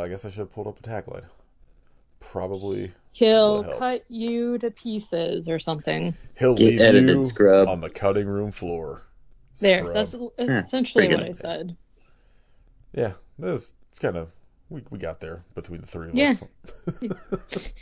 I guess I should have pulled up a tagline. Probably He'll would have helped. cut you to pieces or something. He'll Get leave edited, you scrub. on the cutting room floor. There, Scrub. that's Yeah, essentially pretty what good. I said. Yeah, it's kind of we got there between the three of Yeah. us.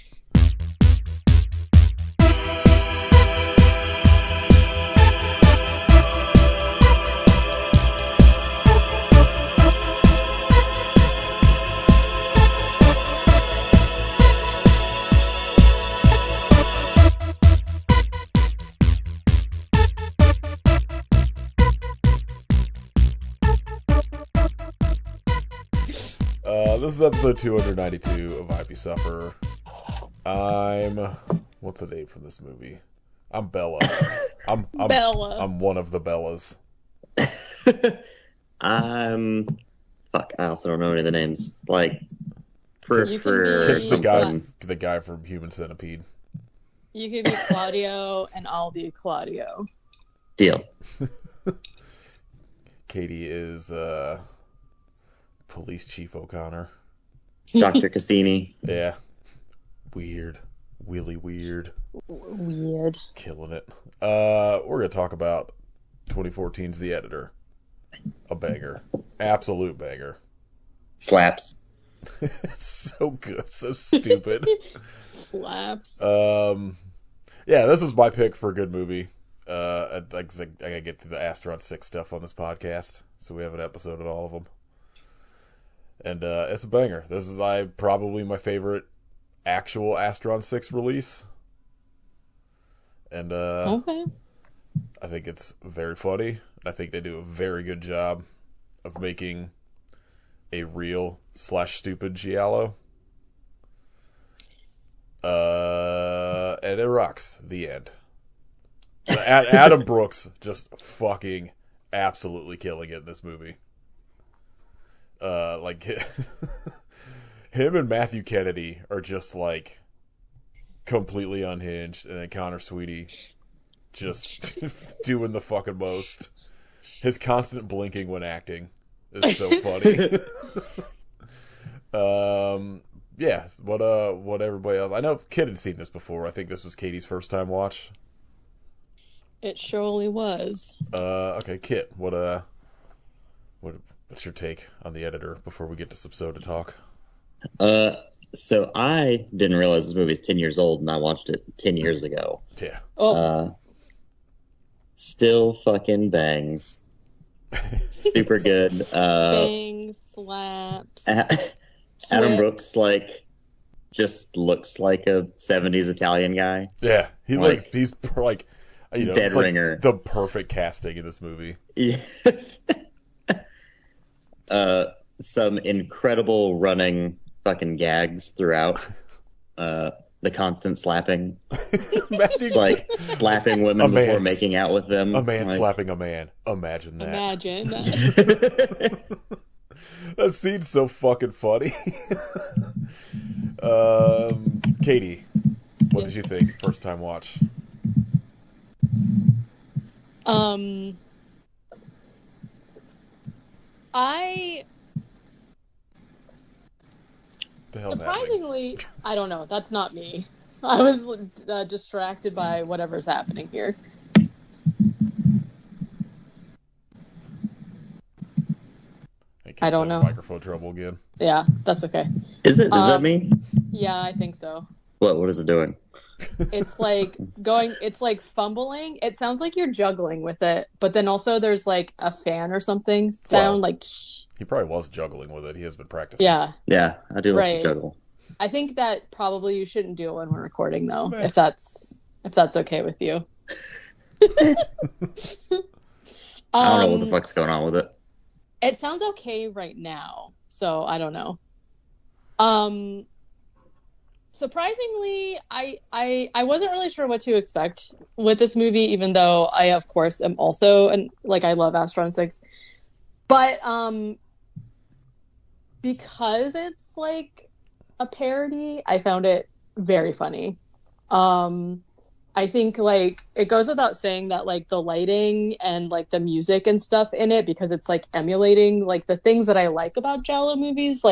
This is episode 292 of IP Suffer. What's the name from this movie? I'm Bella. I'm Bella. I'm one of the Bellas. Fuck, I also don't know any of the names. Like, for You can be- Kit's the something. guy from Human Centipede. You can be Claudio, and I'll be Claudio. Deal. Katie is Police Chief O'Connor. Dr. Cassini. Yeah. Weird. Really weird. Weird. Killing it. We're gonna talk about 2014's The Editor. A banger. Absolute banger. Slaps. It's so good, so stupid. Slaps. Yeah, this is my pick for a good movie. I gotta get through the Astron 6 stuff on this podcast, so we have an episode of all of them. And it's a banger. This is probably my favorite actual Astron 6 release. And Okay. I think it's very funny. I think they do a very good job of making a real / stupid Giallo. And it rocks. The end. Adam Brooks just fucking absolutely killing it in this movie. Like him and Matthew Kennedy are just like completely unhinged, and then Connor Sweetie just doing the fucking most. His constant blinking when acting is so funny. Yeah, what everybody else. I know Kid had seen this before. I think this was Katie's first time watch. It surely was. Okay, Kit, what's your take on The Editor before we get to Subsoda talk? So I didn't realize this movie is 10 years old, and I watched it 10 years ago. Yeah. Oh, Still fucking bangs. Super good. bang, slaps. Adam Flip. Brooks, just looks like a 70s Italian guy. Yeah, he's Dead it's ringer. the perfect casting in this movie. Yes. Some incredible running fucking gags throughout. The constant slapping. It's like slapping women A man before making out with them. A man Like, slapping a man. Imagine that. Imagine that. That scene's so fucking funny. Katie, what did you think first time watch? I The hell's happening? surprisingly, I don't know. That's not me. I was distracted by whatever's happening here. Hey, Kate's I don't having know. Microphone trouble again. Yeah, that's okay. Does that mean? Yeah, I think so. What is it doing? It's like it's like fumbling. It sounds like you're juggling with it, but then also there's like a fan or something sound Well, like, He probably was juggling with it. He has been practicing. yeah. Yeah, I do like Right. to juggle. I think that probably you shouldn't do it when we're recording though, Meh. if that's okay with you. I don't know what the fuck's going on with it. It sounds okay right now, so I don't know. Surprisingly, I wasn't really sure what to expect with this movie, even though I, of course, am also I love Astron 6. But because it's like a parody, I found it very funny. I think it goes without saying that the lighting and the music and stuff in it, because it's emulating the things that I like about Giallo movies,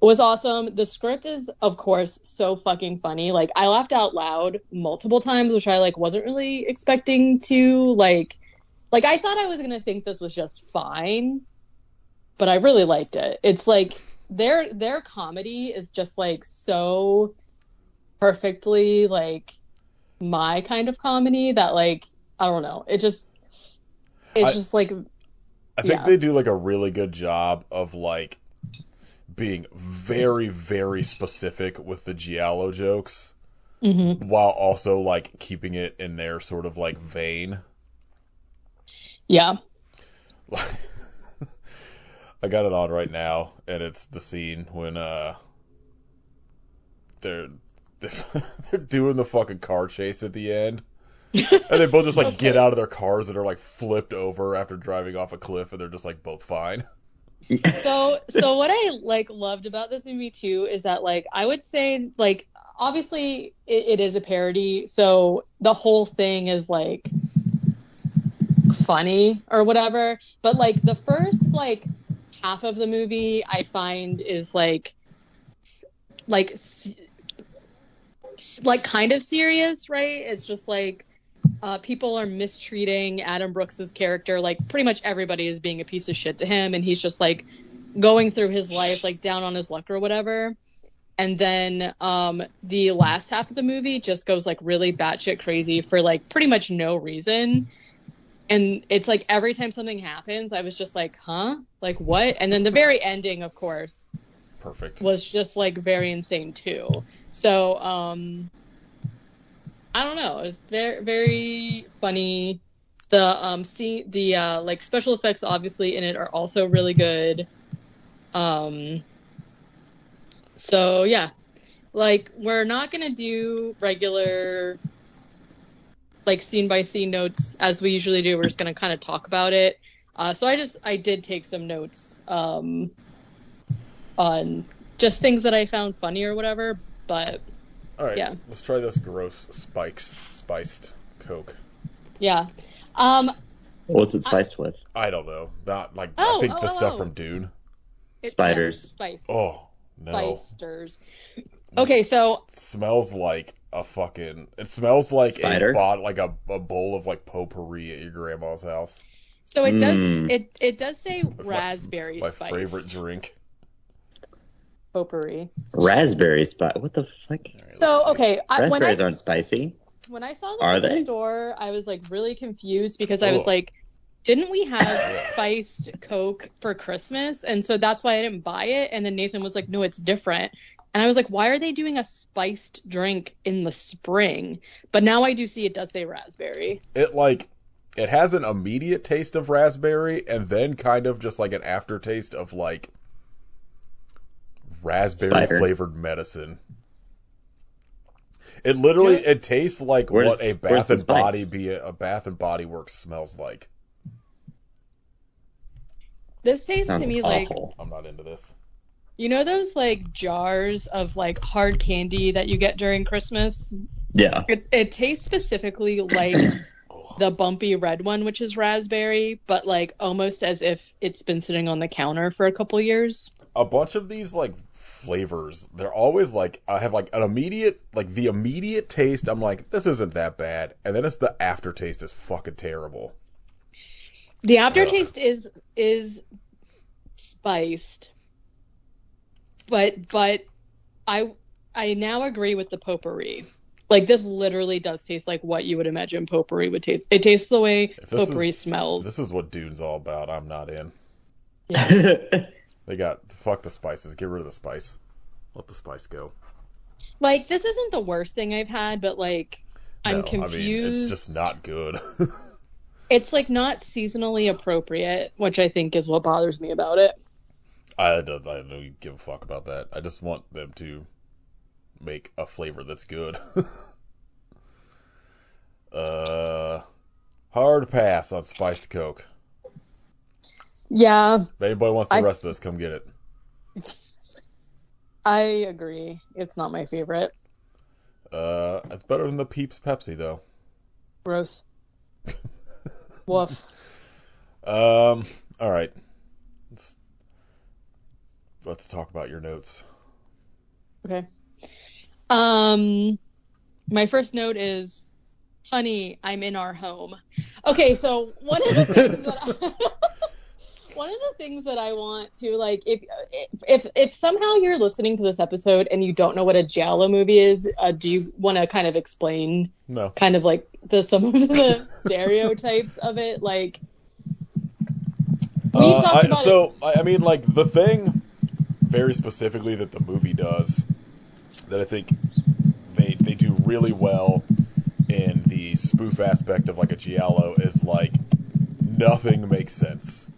was awesome. The script is, of course, so fucking funny. Like, I laughed out loud multiple times, which I like wasn't really expecting to. Like I thought I was gonna think this was just fine, but I really liked it. It's like their comedy is just like so perfectly like my kind of comedy that like I don't know. It's just like I think yeah. they do like a really good job of like being very, very specific with the giallo jokes, while also like keeping it in their sort of like vein. Yeah. I got it on right now, and it's the scene when they're they're doing the fucking car chase at the end, and they both just like get out of their cars that are like flipped over after driving off a cliff, and they're just like both fine. So what I like loved about this movie too is that like I would say like obviously it is a parody, so the whole thing is like funny or whatever, but like the first like half of the movie I find is like kind of serious, right? It's just like people are mistreating Adam Brooks's character. Like pretty much everybody is being a piece of shit to him, and he's just like going through his life like down on his luck or whatever. And then the last half of the movie just goes like really batshit crazy for like pretty much no reason. And it's like every time something happens, I was just like, huh? Like what? And then the very ending, of course, Perfect. was just like very insane too. So I don't know. It's very, very funny. The like special effects obviously in it are also really good. So yeah, like we're not gonna do regular like scene by scene notes as we usually do. We're just gonna kind of talk about it. So I did take some notes on just things that I found funny or whatever. But All right, yeah, let's try this gross spiced Coke. yeah. What's it spiced with? I don't know. Not like Oh, I think the stuff oh. from Dune. Spiders. Yes, spice. Oh no. Spicesters. Okay, so It smells like a fucking. It smells like Spider? a bowl of like potpourri at your grandma's house. it does it does say raspberry My spice. favorite drink. Potpourri. Raspberry spice. What the fuck? So okay, Raspberries aren't spicy. when I saw them Are at the they? store, I was like really confused because I was Ugh. like, didn't we have spiced Coke for Christmas? And so that's why I didn't buy it. And then Nathan was like, no, it's different. And I was like, why are they doing a spiced drink in the spring? But now I do see it does say raspberry. It has an immediate taste of raspberry and then kind of just like an aftertaste of like raspberry Spider. flavored medicine. It literally it tastes like what a where's the spice? Bath and Body Works smells like. This tastes Sounds to me awful. I'm not into this. you know those like jars of like hard candy that you get during Christmas? Yeah. It tastes specifically like the bumpy red one, which is raspberry, but like almost as if it's been sitting on the counter for a couple years. A bunch of these like flavors, they're always like I have like an immediate like the immediate taste. I'm like, this isn't that bad, and then it's the aftertaste is fucking terrible. The aftertaste is spiced, but I now agree with the potpourri. Like this literally does taste like what you would imagine potpourri would taste. It tastes the way potpourri smells. This is what Dune's all about. I'm not in. Yeah. They got fuck the spices. Get rid of the spice. Let the spice go. Like this isn't the worst thing I've had, but like I'm No, confused. I mean, it's just not good. It's like not seasonally appropriate, which I think is what bothers me about it. I don't give a fuck about that. I just want them to make a flavor that's good. Hard pass on spiced Coke. Yeah, If anybody wants the rest of this, come get it. I agree. It's not my favorite. It's better than the Peeps Pepsi though. Gross. Woof. All right. Let's talk about your notes. Okay. My first note is, honey, I'm in our home. Okay, so one of the things that I want to, like, if somehow you're listening to this episode and you don't know what a giallo movie is, do you want to kind of explain No. kind of like some of the stereotypes of it? Like, we talked about I mean, like, the thing very specifically that the movie does that I think they do really well in the spoof aspect of, like, a giallo is, like, nothing makes sense.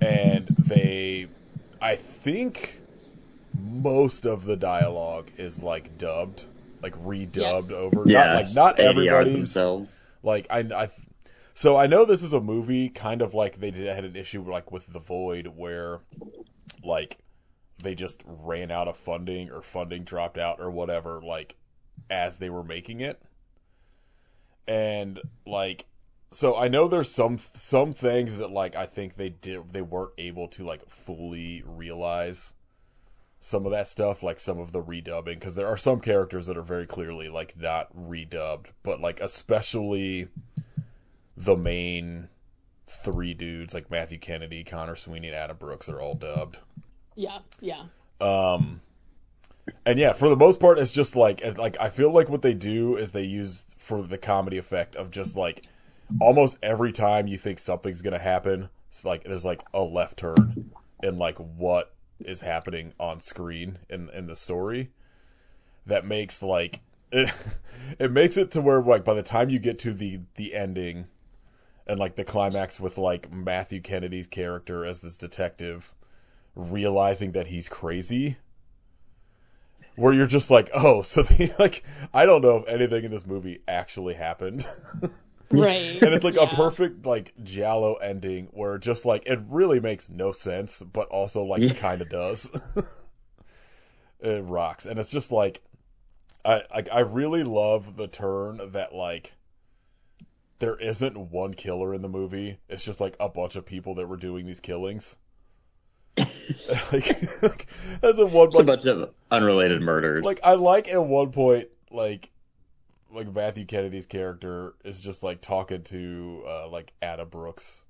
And I think most of the dialogue is, like, dubbed, like, redubbed over. Yeah, Not ADR everybody's themselves. like, so I know this is a movie kind of like had an issue, like, with The Void, where, like, they just ran out of funding, or funding dropped out, or whatever, like, as they were making it. And, like, so I know there's some things that, like, I think they weren't able to, like, fully realize some of that stuff, like some of the redubbing, because there are some characters that are very clearly, like, not redubbed, but, like, especially the main three dudes, like Matthew Kennedy, Connor Sweeney, and Adam Brooks, are all dubbed. yeah. And yeah, for the most part, it's just like I feel like what they do is they use for the comedy effect of just, like, almost every time you think something's gonna happen, it's like there's, like, a left turn in, like, what is happening on screen in the story that makes, like, it makes it to where, like, by the time you get to the ending and, like, the climax with, like, Matthew Kennedy's character as this detective realizing that he's crazy, where you're just like, oh, so like, I don't know if anything in this movie actually happened. Right. And it's, like, a perfect, like, giallo ending where just, like, it really makes no sense, but also, like, it kind of does. It rocks. And it's just, like, I really love the turn that, like, there isn't one killer in the movie. It's just, like, a bunch of people that were doing these killings. like as a one, It's a bunch of unrelated murders. Like, I like at one point, like Matthew Kennedy's character is just, like, talking to like, Adam Brooks,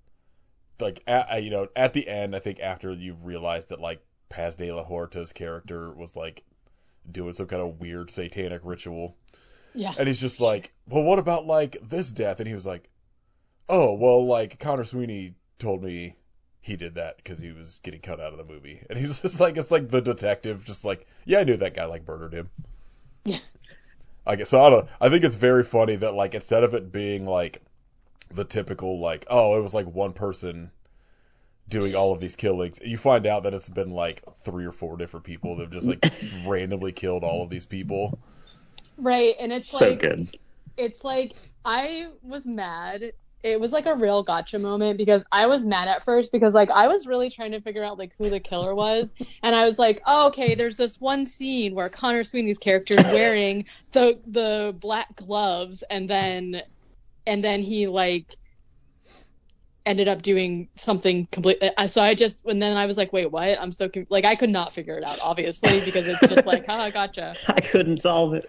like, at the end, I think, after you realize that, like, Paz de la Huerta's character was, like, doing some kind of weird satanic ritual. Yeah. And he's just like, well, what about, like, this death? And he was like, oh, well, like, Connor Sweeney told me he did that because he was getting cut out of the movie. And he's just like, it's like the detective just like, yeah, I knew that guy, like, murdered him. Yeah. I guess, so I think it's very funny that, like, instead of it being, like, the typical, like, oh, it was, like, one person doing all of these killings, you find out that it's been, like, 3 or 4 different people that have just, like, randomly killed all of these people. Right. And it's so like, good. It's like, I was mad. It was, like, a real gotcha moment, because I was mad at first because, like, I was really trying to figure out, like, who the killer was. And I was like, oh, okay, there's this one scene where Connor Sweeney's character is wearing the black gloves, and then he, like, ended up doing something completely. So and then I was like, wait, what? I'm so like, I could not figure it out, obviously, because it's just like, haha, gotcha. I couldn't solve it.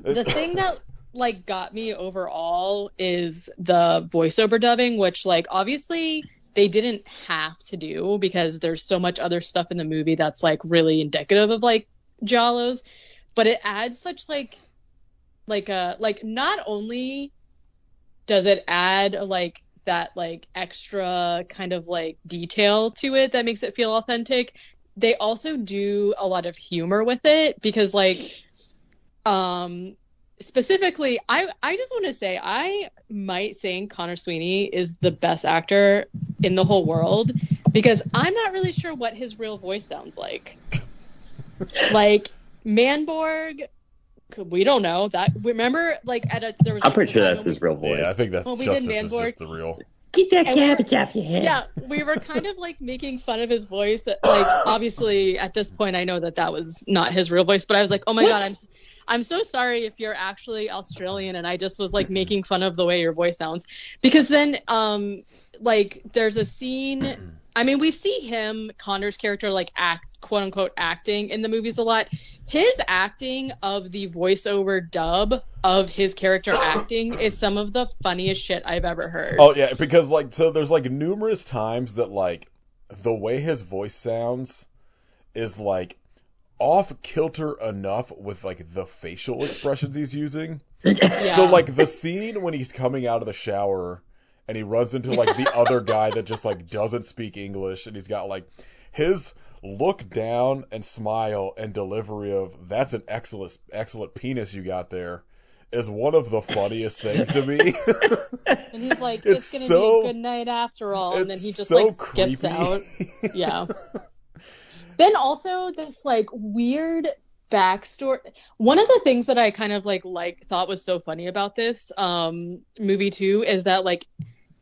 The thing that, like, got me overall is the voiceover dubbing, which, like, obviously they didn't have to do because there's so much other stuff in the movie that's, like, really indicative of, like, giallos, but it adds such, like not only does it add, like, that, like, extra kind of, like, detail to it that makes it feel authentic, they also do a lot of humor with it, because, like, specifically, I just want to say, I might think Connor Sweeney is the best actor in the whole world, because I'm not really sure what his real voice sounds like. Like, Manborg, we don't know that. Remember, like, there was. I'm pretty sure that's his real voice. Yeah, I think that's we Justice did is Manborg. just the real. Get that cabbage off your head. Yeah, we were kind of, like, making fun of his voice. Like, obviously, at this point, I know that was not his real voice, but I was like, oh my God, I'm so sorry if you're actually Australian and I just was, like, making fun of the way your voice sounds. Because then, like, there's a scene I mean, we see him, Connor's character, like act, quote unquote, acting in the movies a lot. His acting of the voiceover dub of his character acting is some of the funniest shit I've ever heard. Oh yeah, because like so there's like numerous times that like the way his voice sounds is like off kilter enough with like the facial expressions he's using. Yeah. So like the scene when he's coming out of the shower and he runs into like the other guy that just like doesn't speak English, and he's got like his look down and smile and delivery of "that's an excellent penis you got there" is one of the funniest things to me. And he's like, it's gonna be a good night after all, and then he just like skips out. Yeah. Then also this like weird backstory. One of the things that I kind of like thought was so funny about this movie too is that like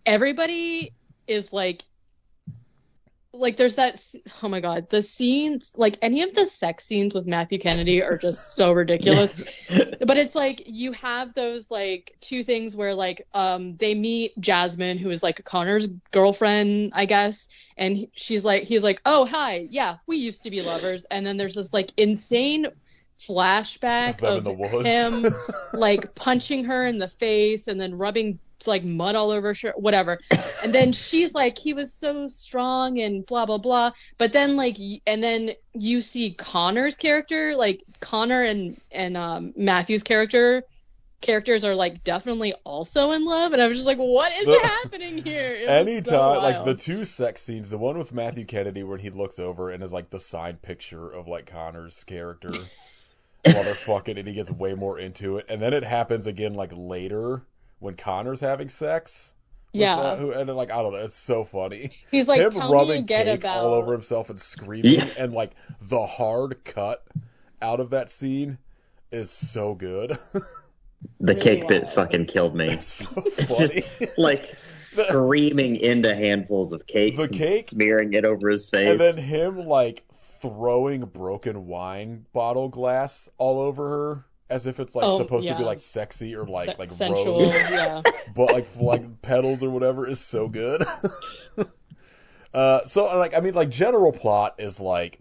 everybody is like there's that, oh my god, the scenes, like any of the sex scenes with Matthew Kennedy are just so ridiculous. But it's like you have those like two things where like they meet Jasmine, who is like Connor's girlfriend, I guess, and he's like, oh hi, yeah, we used to be lovers. And then there's this like insane flashback of him like punching her in the face and then rubbing like mud all over her shirt, whatever. And then she's like, he was so strong and blah blah blah. But then like, and then you see Connor's character, like Connor and Matthew's characters are like definitely also in love, and I was just like, what is happening here? Anytime, like the two sex scenes, the one with Matthew Kennedy where he looks over and is like the signed picture of like Connor's character while they're fucking, and he gets way more into it, and then it happens again like later when Connor's having sex. Yeah. And then, like, I don't know, it's so funny. He's like, him tell rubbing me again cake about all over himself and screaming, and like the hard cut out of that scene is so good. The really cake bit fucking killed me. It's so funny. It's just like screaming into handfuls of cake, the cake, smearing it over his face, and then him like throwing broken wine bottle glass all over her. As if it's like supposed to be like sexy or like sensual, rose, yeah. But like petals or whatever is so good. So like I mean like general plot is like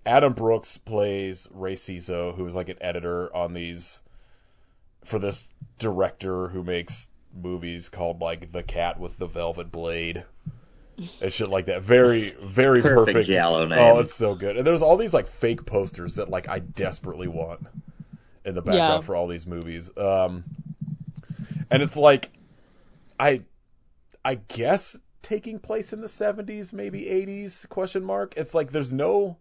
Adam Brooks plays Ray Ciso, who's like an editor on these for this director who makes movies called like The Cat with the Velvet Blade and shit like that. Very very perfect Giallo name. Oh, it's so good. And there's all these like fake posters that like I desperately want in the background for all these movies. And it's like, I guess taking place in the 70s, maybe 80s, question mark. It's like, there's no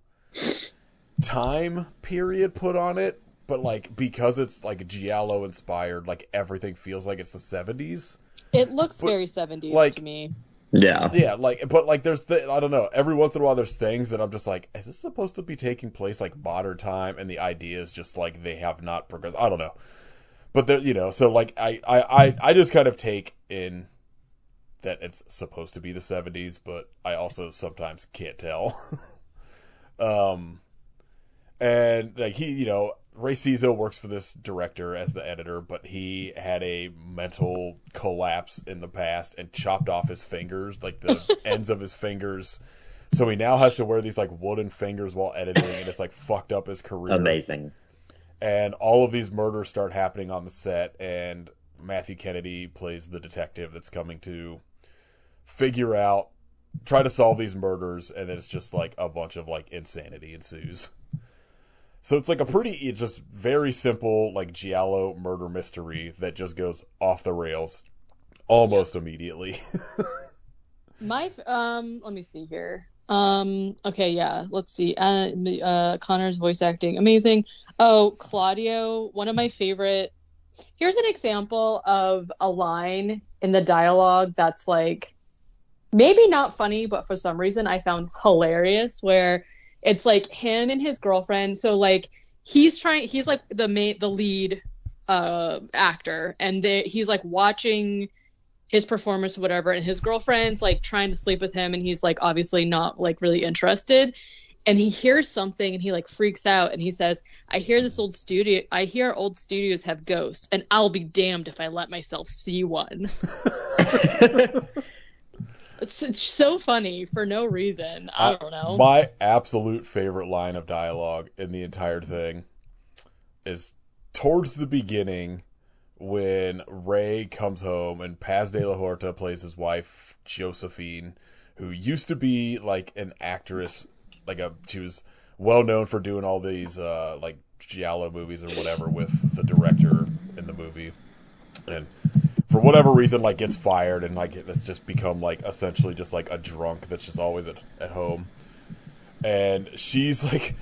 time period put on it, but like, because it's like Giallo inspired, like everything feels like it's the 70s. It looks very 70s like, to me. Yeah, like, but like, there's I don't know. Every once in a while, there's things that I'm just like, is this supposed to be taking place like modern time? And the idea is just like they have not progressed. I don't know, but there, you know, so like I just kind of take in that it's supposed to be the 70s, but I also sometimes can't tell. And like he, you know, Ray Ciso works for this director as the editor, but he had a mental collapse in the past and chopped off his fingers, like the ends of his fingers. So he now has to wear these like wooden fingers while editing, and it's like fucked up his career. Amazing. And all of these murders start happening on the set, and Matthew Kennedy plays the detective that's coming to try to solve these murders, and then it's just like a bunch of like insanity ensues. So it's like it's just very simple, like Giallo murder mystery that just goes off the rails almost immediately. Let me see here. Okay, yeah, let's see. Connor's voice acting, amazing. Oh, Claudio, one of my favorite. Here's an example of a line in the dialogue that's like, maybe not funny, but for some reason I found hilarious, where it's like him and his girlfriend. So like he's like the lead actor, and he's like watching his performance or whatever, and his girlfriend's like trying to sleep with him, and he's like obviously not like really interested. And he hears something and he like freaks out, and he says, I hear old studios have ghosts, and I'll be damned if I let myself see one. it's so funny for no reason. I don't know. My absolute favorite line of dialogue in the entire thing is towards the beginning when Ray comes home and Paz de la Huerta plays his wife, Josephine, who used to be like an actress, she was well known for doing all these like giallo movies or whatever with the director in the movie, and for whatever reason like gets fired and like it's just become like essentially just like a drunk that's just always at home. And she's like,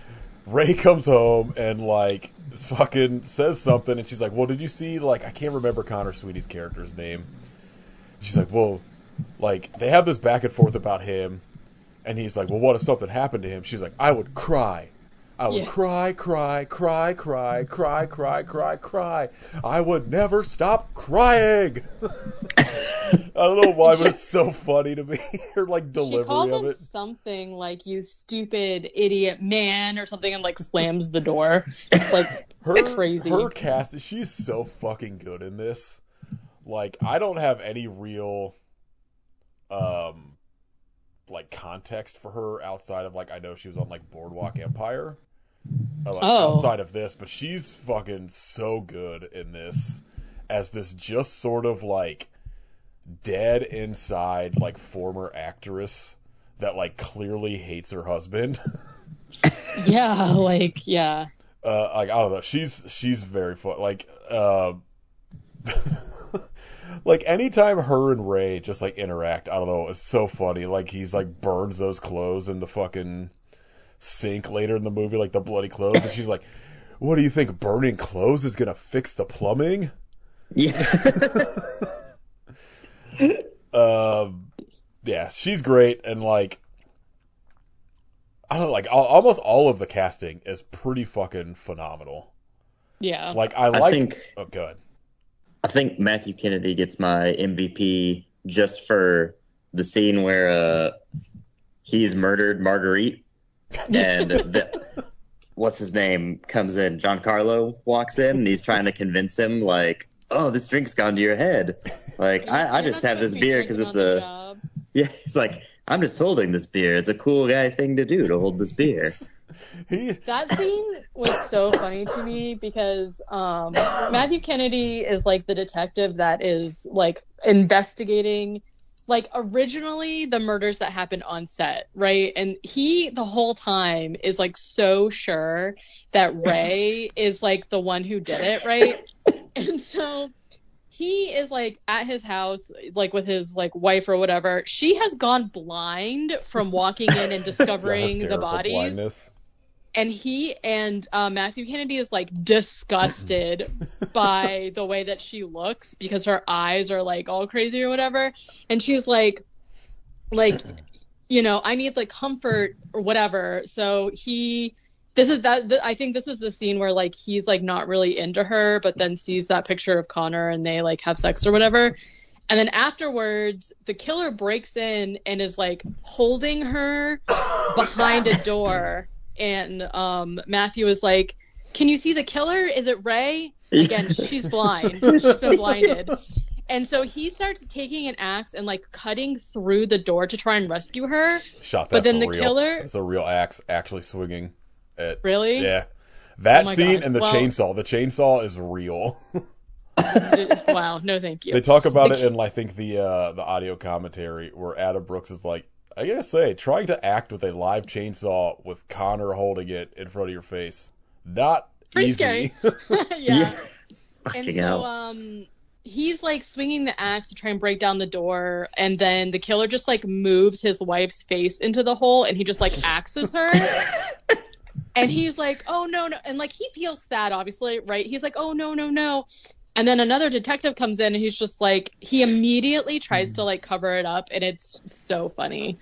Ray comes home and like fucking says something, and she's like, well, did you see, like, I can't remember Connor Sweeney's character's name. She's like, well, like, they have this back and forth about him, and he's like, well, what if something happened to him? She's like, I would cry. I would cry. I would never stop crying. I don't know why, but it's so funny to me. Her like delivery she calls of him it. Something like "you stupid idiot man" or something, and like slams the door. Like crazy. Her cast, she's so fucking good in this. Like, I don't have any real like context for her outside of like I know she was on like Boardwalk Empire. Outside of this, but she's fucking so good in this as this just sort of like dead inside like former actress that like clearly hates her husband. Like I don't know, she's very fun. Like like anytime her and Ray just like interact, I don't know, it's so funny. Like he's like burns those clothes in the fucking sink later in the movie, like the bloody clothes, and she's like, what do you think, burning clothes is gonna fix the plumbing? Yeah. Yeah, she's great, and like I don't know, like almost all of the casting is pretty fucking phenomenal. Yeah. Like oh good. I think Matthew Kennedy gets my MVP just for the scene where he's murdered Marguerite. And what's his name comes in. Giancarlo walks in and he's trying to convince him, like, oh, this drink's gone to your head. Like, I just have this beer because it's a... Yeah, it's like, I'm just holding this beer. It's a cool guy thing to do, to hold this beer. That scene was so funny to me because Matthew Kennedy is like the detective that is like investigating like originally the murders that happened on set, right? And he the whole time is like so sure that Ray is like the one who did it, right? And so he is like at his house, like with his like wife or whatever. She has gone blind from walking in and discovering the bodies. Blindness. And he and Matthew Kennedy is like disgusted by the way that she looks because her eyes are like all crazy or whatever. And she's like, you know, I need like comfort or whatever. So I think this is the scene where like he's like not really into her, but then sees that picture of Connor and they like have sex or whatever. And then afterwards, the killer breaks in and is like holding her behind a door. And Matthew is like, can you see the killer? Is it Ray? Again, she's blind. She's been blinded. And so he starts taking an axe and like cutting through the door to try and rescue her. Shot that but then for the real. killer... It's a real axe actually swinging at... Really? Yeah. That scene God. and the chainsaw. The chainsaw is real. Wow, no thank you. They talk about it in, I think, the audio commentary where Adam Brooks is like, I gotta say, trying to act with a live chainsaw with Connor holding it in front of your face, not pretty easy. Scary. Yeah. And Fucking so, hell. he's like swinging the axe to try and break down the door, and then the killer just like moves his wife's face into the hole, and he just like axes her. And he's like, oh no, and like he feels sad, obviously, right? He's like, oh no. And then another detective comes in and he's just like, he immediately tries to like cover it up, and it's so funny.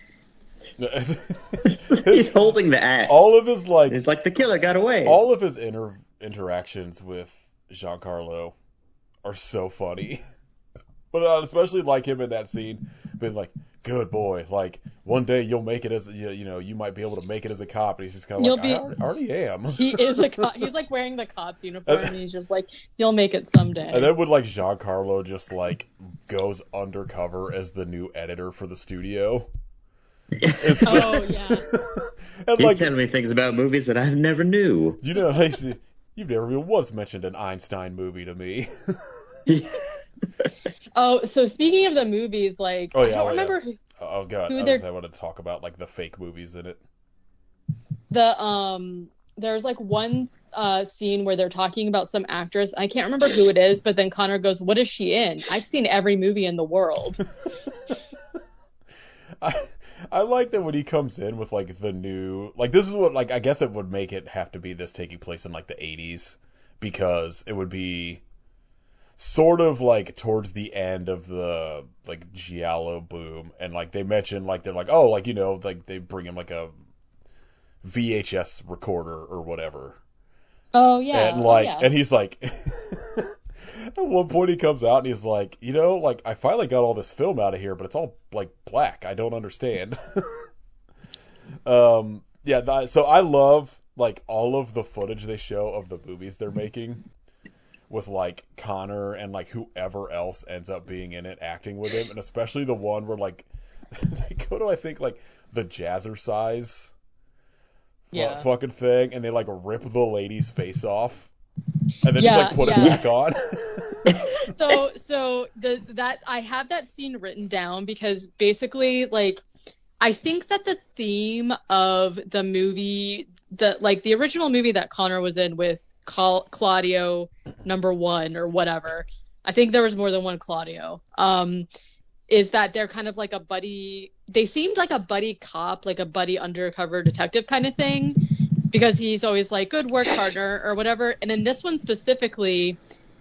He's holding the axe. All of his like, it's like the killer got away. All of his interactions with Giancarlo are so funny. But especially like him in that scene, being like, "Good boy, like one day you'll make it as you might be able to make it as a cop." And he's just kind of like, "I already am." He is a cop. He's like wearing the cop's uniform, and he's just like, "You'll make it someday." And then would like Giancarlo just like goes undercover as the new editor for the studio. Oh yeah. And He's like, telling me things about movies that I never knew. you know, like, you've never even once mentioned an Einstein movie to me. Oh, so speaking of the movies, like Oh, I yeah, don't oh, yeah. remember who I was going. they're I wanted to talk about like the fake movies in it. there's like one scene where they're talking about some actress. I can't remember who it is, but then Connor goes, "What is she in? I've seen every movie in the world." I like that when he comes in with like the new, like, this is what, like, I guess it would make it have to be this taking place in like the 80s, because it would be sort of like towards the end of the like giallo boom, and like they mention, like, they're like, oh, like, you know, like they bring him like a VHS recorder or whatever. Oh yeah. And like, oh, yeah. and he's like, at one point he comes out and he's like, you know, like, I finally got all this film out of here, but it's all like black. I don't understand. Yeah, so I love like all of the footage they show of the movies they're making with like Connor and like whoever else ends up being in it acting with him, and especially the one where like they go to, I think, like the Jazzercise fucking thing, and they like rip the lady's face off and then just like put it back on. So that I have that scene written down because basically, like, I think that the theme of the movie, the original movie that Connor was in with Claudio #1 or whatever, I think there was more than one Claudio, is that they're kind of like a buddy. They seemed like a buddy cop, like a buddy undercover detective kind of thing, because he's always like, good work, partner, or whatever. And in this one specifically,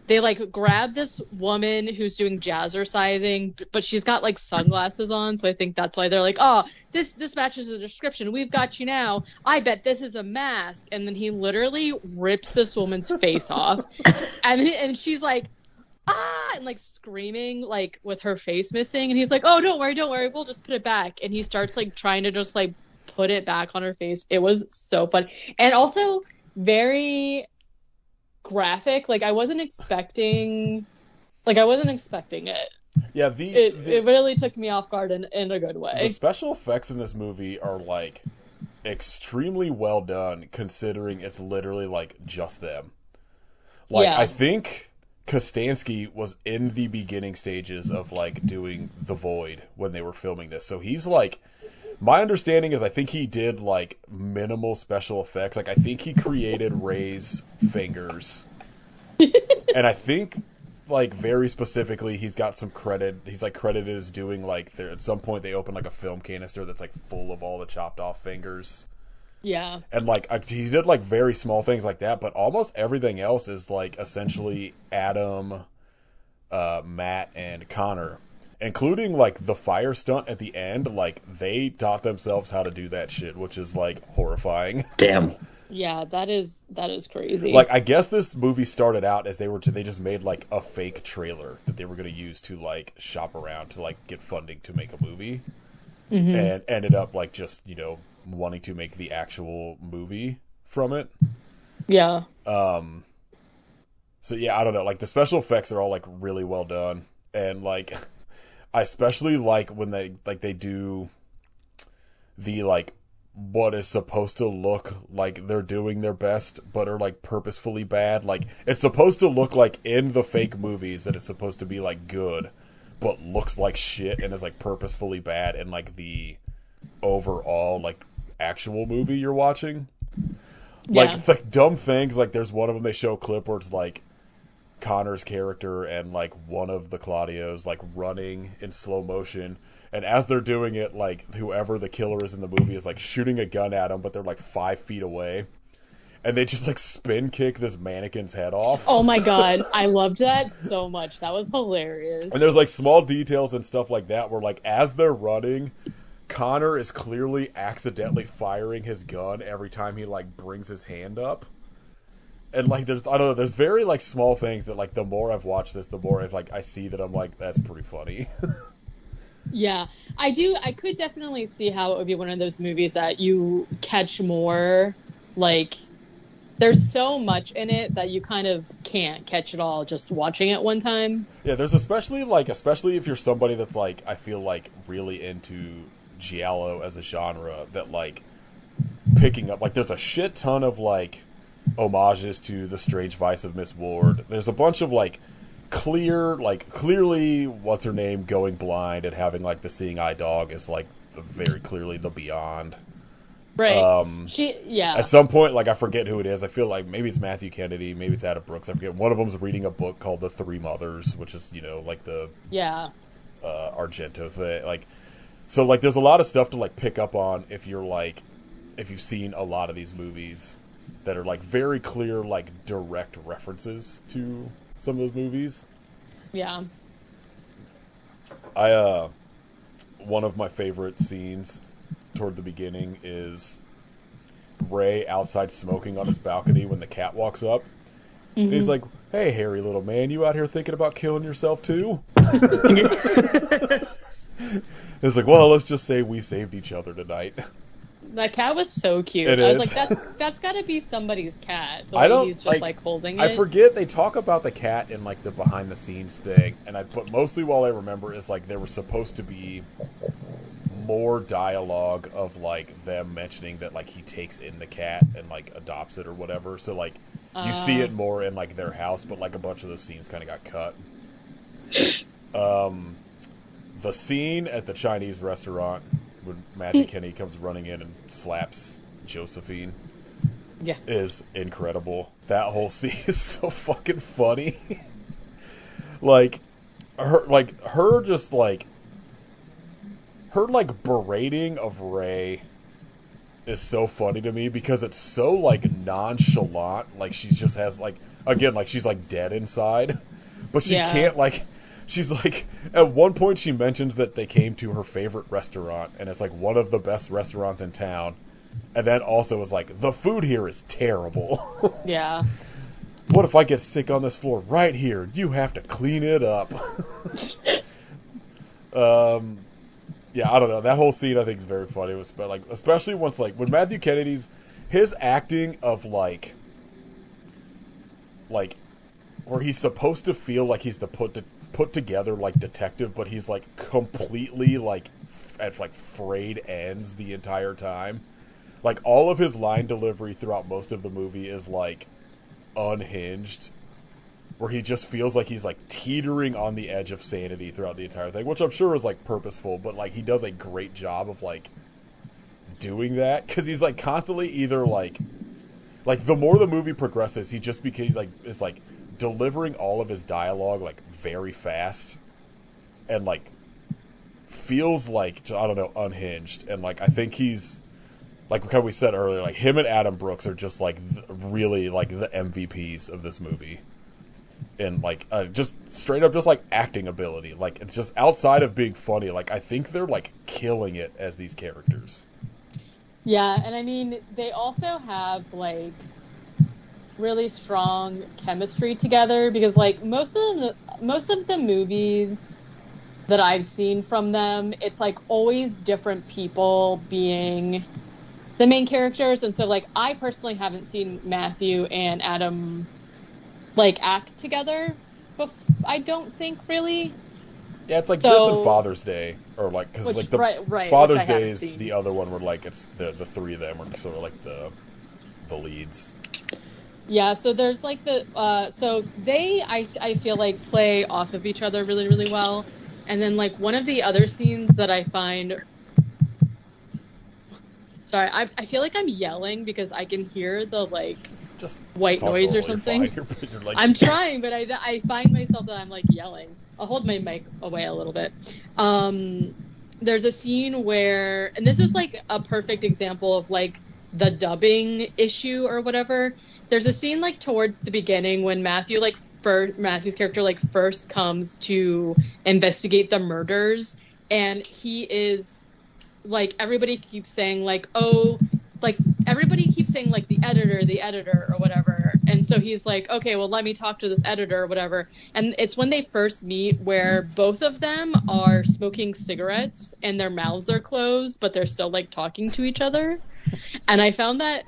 they like grab this woman who's doing jazzercising, but she's got like sunglasses on, so I think that's why they're like, oh, this matches the description. We've got you now. I bet this is a mask. And then he literally rips this woman's face off, and she's like, ah, and like screaming, like with her face missing, and he's like, oh, don't worry, we'll just put it back. And he starts like trying to just like put it back on her face. It was so fun, and also very graphic. Like I wasn't expecting it. Yeah, it really took me off guard in a good way. The special effects in this movie are like extremely well done, considering it's literally like just them. Like, yeah. I think Kostansky was in the beginning stages of like doing The Void when they were filming this, so he's like, my understanding is I think he did like minimal special effects. Like I think he created Ray's fingers, and I think like very specifically he's got some credit. He's like credited as doing like, there at some point they open like a film canister that's like full of all the chopped off fingers. Yeah. And like he did like very small things like that, but almost everything else is like essentially Adam, Matt, and Connor, including like the fire stunt at the end. Like they taught themselves how to do that shit, which is like horrifying. Damn. Yeah, that is crazy. Like, I guess this movie started out as they just made like a fake trailer that they were going to use to like shop around to like get funding to make a movie, and ended up like just, you know, wanting to make the actual movie from it. Yeah. So yeah, I don't know. Like the special effects are all like really well done, and like I especially like when they do the like what is supposed to look like they're doing their best, but are like purposefully bad. Like it's supposed to look like in the fake movies that it's supposed to be like good, but looks like shit and is like purposefully bad in like the overall like actual movie you're watching. Like, it's like dumb things. Like there's one of them they show a clip where it's like Connor's character and like one of the Claudios like running in slow motion, and as they're doing it, like whoever the killer is in the movie is like shooting a gun at them, but they're like 5 feet away, and they just like spin kick this mannequin's head off. Oh my god, I loved that so much. That was hilarious. And there's like small details and stuff like that where like as they're running, Connor is clearly accidentally firing his gun every time he like brings his hand up. And like there's, I don't know, there's very like small things that like the more I've watched this, the more I see that I'm like, that's pretty funny. Yeah, I could definitely see how it would be one of those movies that you catch more like there's so much in it that you kind of can't catch it all just watching it one time. Yeah, there's especially if you're somebody that's like, I feel like really into giallo as a genre, that like picking up, like there's a shit ton of like homages to The Strange Vice of Miss Ward. There's a bunch of like clearly what's her name going blind and having like the seeing eye dog is like very clearly the Beyond. Right. At some point, like I forget who it is. I feel like maybe it's Matthew Kennedy, maybe it's Adam Brooks. I forget. One of them's reading a book called The Three Mothers, which is like the Argento thing. Like, so like there's a lot of stuff to like pick up on if you've seen a lot of these movies that are like very clear like direct references to some of those movies. Yeah. One of my favorite scenes toward the beginning is Ray outside smoking on his balcony when the cat walks up. Mm-hmm. And he's like, "Hey, hairy little man, you out here thinking about killing yourself too?" It's like, well, let's just say we saved each other tonight. That cat was so cute. I was like, that's got to be somebody's cat. The way he's just like holding it. I forget they talk about the cat in like the behind the scenes thing, but mostly all I remember is like there was supposed to be more dialogue of like them mentioning that like he takes in the cat and like adopts it or whatever. So like you see it more in like their house, but like a bunch of those scenes kind of got cut. The scene at the Chinese restaurant when Matthew Kennedy comes running in and slaps Josephine is incredible. That whole scene is so fucking funny. her berating of Ray is so funny to me because it's so like nonchalant. Like she just has like, again, like she's like dead inside, but she can't like. She's like, at one point she mentions that they came to her favorite restaurant, and it's like one of the best restaurants in town. And then also is like, the food here is terrible. Yeah. What if I get sick on this floor right here? You have to clean it up. Yeah, I don't know. That whole scene I think is very funny. It was like, especially once like when Matthew Kennedy's his acting of like where he's supposed to feel like he's the put together like detective, but he's like completely like at like frayed ends the entire time. Like all of his line delivery throughout most of the movie is like unhinged, where he just feels like he's like teetering on the edge of sanity throughout the entire thing, which I'm sure is like purposeful, but like he does a great job of like doing that because he's like constantly either like the more the movie progresses, he just becomes like is like delivering all of his dialogue like very fast and like feels like, I don't know, unhinged. And like I think he's like we said earlier, like him and Adam Brooks are just like really like the MVPs of this movie. And like just straight up just like acting ability, like it's just outside of being funny, like I think they're like killing it as these characters. Yeah, and I mean they also have like really strong chemistry together because like most of the movies that I've seen from them, it's like always different people being the main characters, and so like I personally haven't seen Matthew and Adam like act together, but I don't think really. Yeah, it's like this and Father's Day, or like because like the Father's Day is the other one where like it's the three of them are sort of like the leads. Yeah, so there's like so they I feel like play off of each other really really well, and then like one of the other scenes that I find. Sorry, I feel like I'm yelling because I can hear the like just white noise or something. You're like... I'm trying, but I find myself that I'm like yelling. I'll hold my mic away a little bit. There's a scene where, and this is like a perfect example of like the dubbing issue or whatever. There's a scene like towards the beginning when Matthew's character like first comes to investigate the murders, and he is like, everybody keeps saying like, oh, like everybody keeps saying like the editor or whatever, and so he's like, okay, well let me talk to this editor or whatever, and it's when they first meet where both of them are smoking cigarettes and their mouths are closed but they're still like talking to each other, and I found that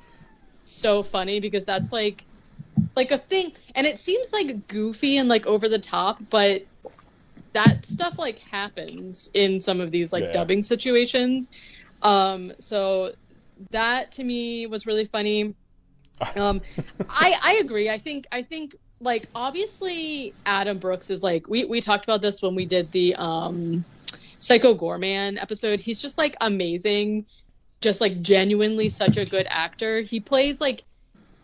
so funny because that's like a thing, and it seems like goofy and like over the top, but that stuff like happens in some of these like dubbing situations. So that to me was really funny. I agree. I think like obviously Adam Brooks is like we talked about this when we did the Psycho Gorman episode. He's just like amazing, just like genuinely such a good actor. He plays like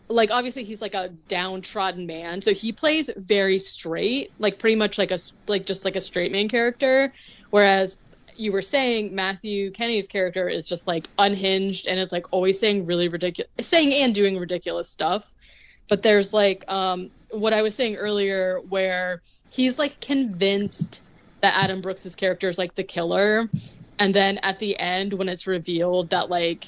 obviously he's like a downtrodden man, so he plays very straight, like pretty much like just like a straight man character, whereas you were saying Matthew Kennedy's character is just like unhinged and is like always saying and doing ridiculous stuff. But there's like what I was saying earlier, where he's like convinced that Adam Brooks's character is like the killer, and then at the end when it's revealed that like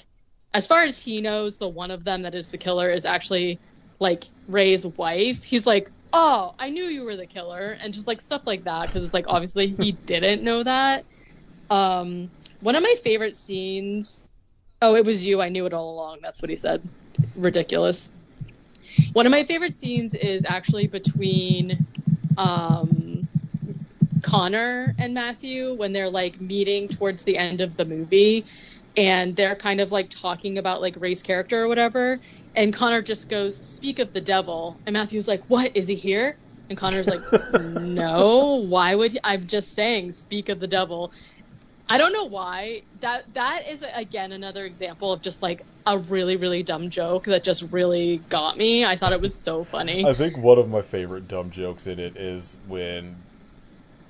as far as he knows the one of them that is the killer is actually like Ray's wife, he's like, oh, I knew you were the killer, and just like stuff like that, because it's like obviously he didn't know that. One of my favorite scenes, oh, it was you, I knew it all along, that's what he said. Ridiculous. One of my favorite scenes is actually between Connor and Matthew when they're like meeting towards the end of the movie, and they're kind of like talking about like Ray's character or whatever, and Connor just goes, "Speak of the devil," and Matthew's like, "What, is he here?" And Connor's like, "No, why would he? I'm just saying, speak of the devil." I don't know why. That is again another example of just like a really, really dumb joke that just really got me. I thought it was so funny. I think one of my favorite dumb jokes in it is when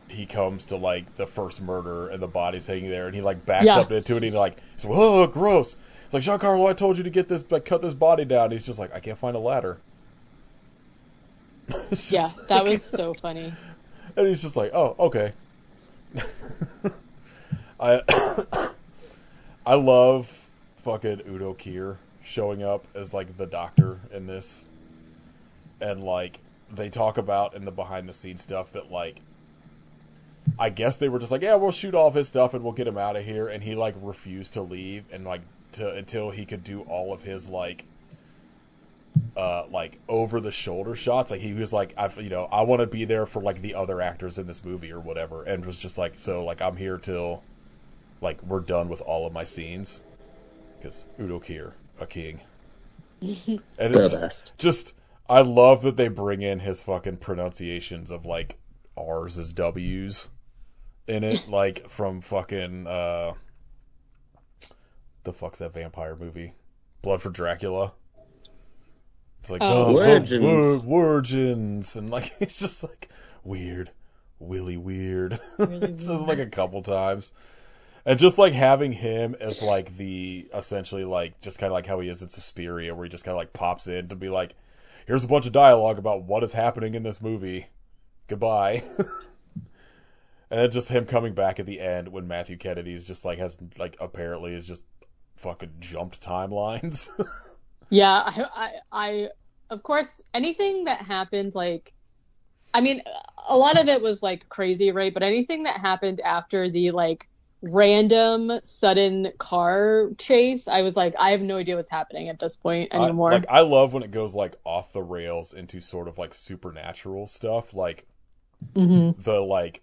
he comes to like the first murder and the body's hanging there, and he like backs up into it, and he's like, "Whoa, gross!" It's like, "Giancarlo, I told you to get this, like, cut this body down." He's just like, "I can't find a ladder." Yeah, that was so funny. And he's just like, "Oh, okay." I love fucking Udo Kier showing up as like the doctor in this, and like they talk about in the behind the scenes stuff that like I guess they were just like, yeah, we'll shoot all of his stuff and we'll get him out of here, and he like refused to leave and like until he could do all of his like over the shoulder shots. Like he was like, I want to be there for like the other actors in this movie or whatever, and was just like, so like I'm here till like we're done with all of my scenes, because Udo Kier, a king. And it's best. Just I love that they bring in his fucking pronunciations of like R's as W's in it, like from fucking the fuck's that vampire movie, Blood for Dracula. It's like virgins, and like it's just like weird, Willy weird. It says like a couple times, and just like having him as like the essentially like just kind of like how he is in Suspiria, where he just kind of like pops in to be like, here's a bunch of dialogue about what is happening in this movie. Goodbye. And then just him coming back at the end when Matthew Kennedy's just like has like apparently is just fucking jumped timelines. Yeah, I of course anything that happened, like, I mean, a lot of it was like crazy, right? But anything that happened after the like random sudden car chase, I was like, I have no idea what's happening at this point anymore. I love when it goes like off the rails into sort of like supernatural stuff, like the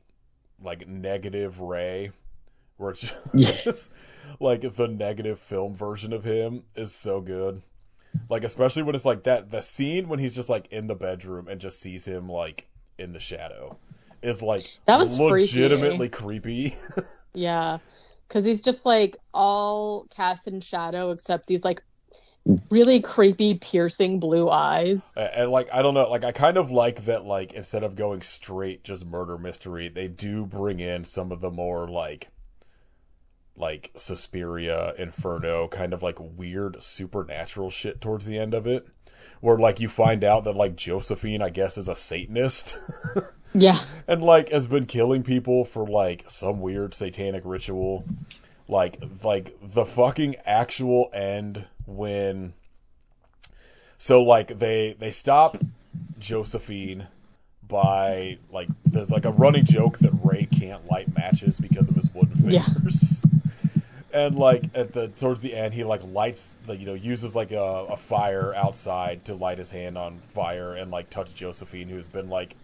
like negative Ray, where it's just like the negative film version of him is so good. Like especially when it's like that, the scene when he's just like in the bedroom and just sees him like in the shadow is like that was legitimately creepy. Yeah, because he's just like all cast in shadow except these like really creepy piercing blue eyes. And like I don't know, like I kind of like that, like instead of going straight just murder mystery, they do bring in some of the more like Suspiria, Inferno kind of like weird supernatural shit towards the end of it, where like you find out that like Josephine, I guess, is a Satanist. Yeah. And like has been killing people for like some weird satanic ritual. Like the fucking actual end when so like they stop Josephine by like there's like a running joke that Ray can't light matches because of his wooden fingers. Yeah. And like towards the end, he like lights, like, uses like a fire outside to light his hand on fire and like touch Josephine, who's been like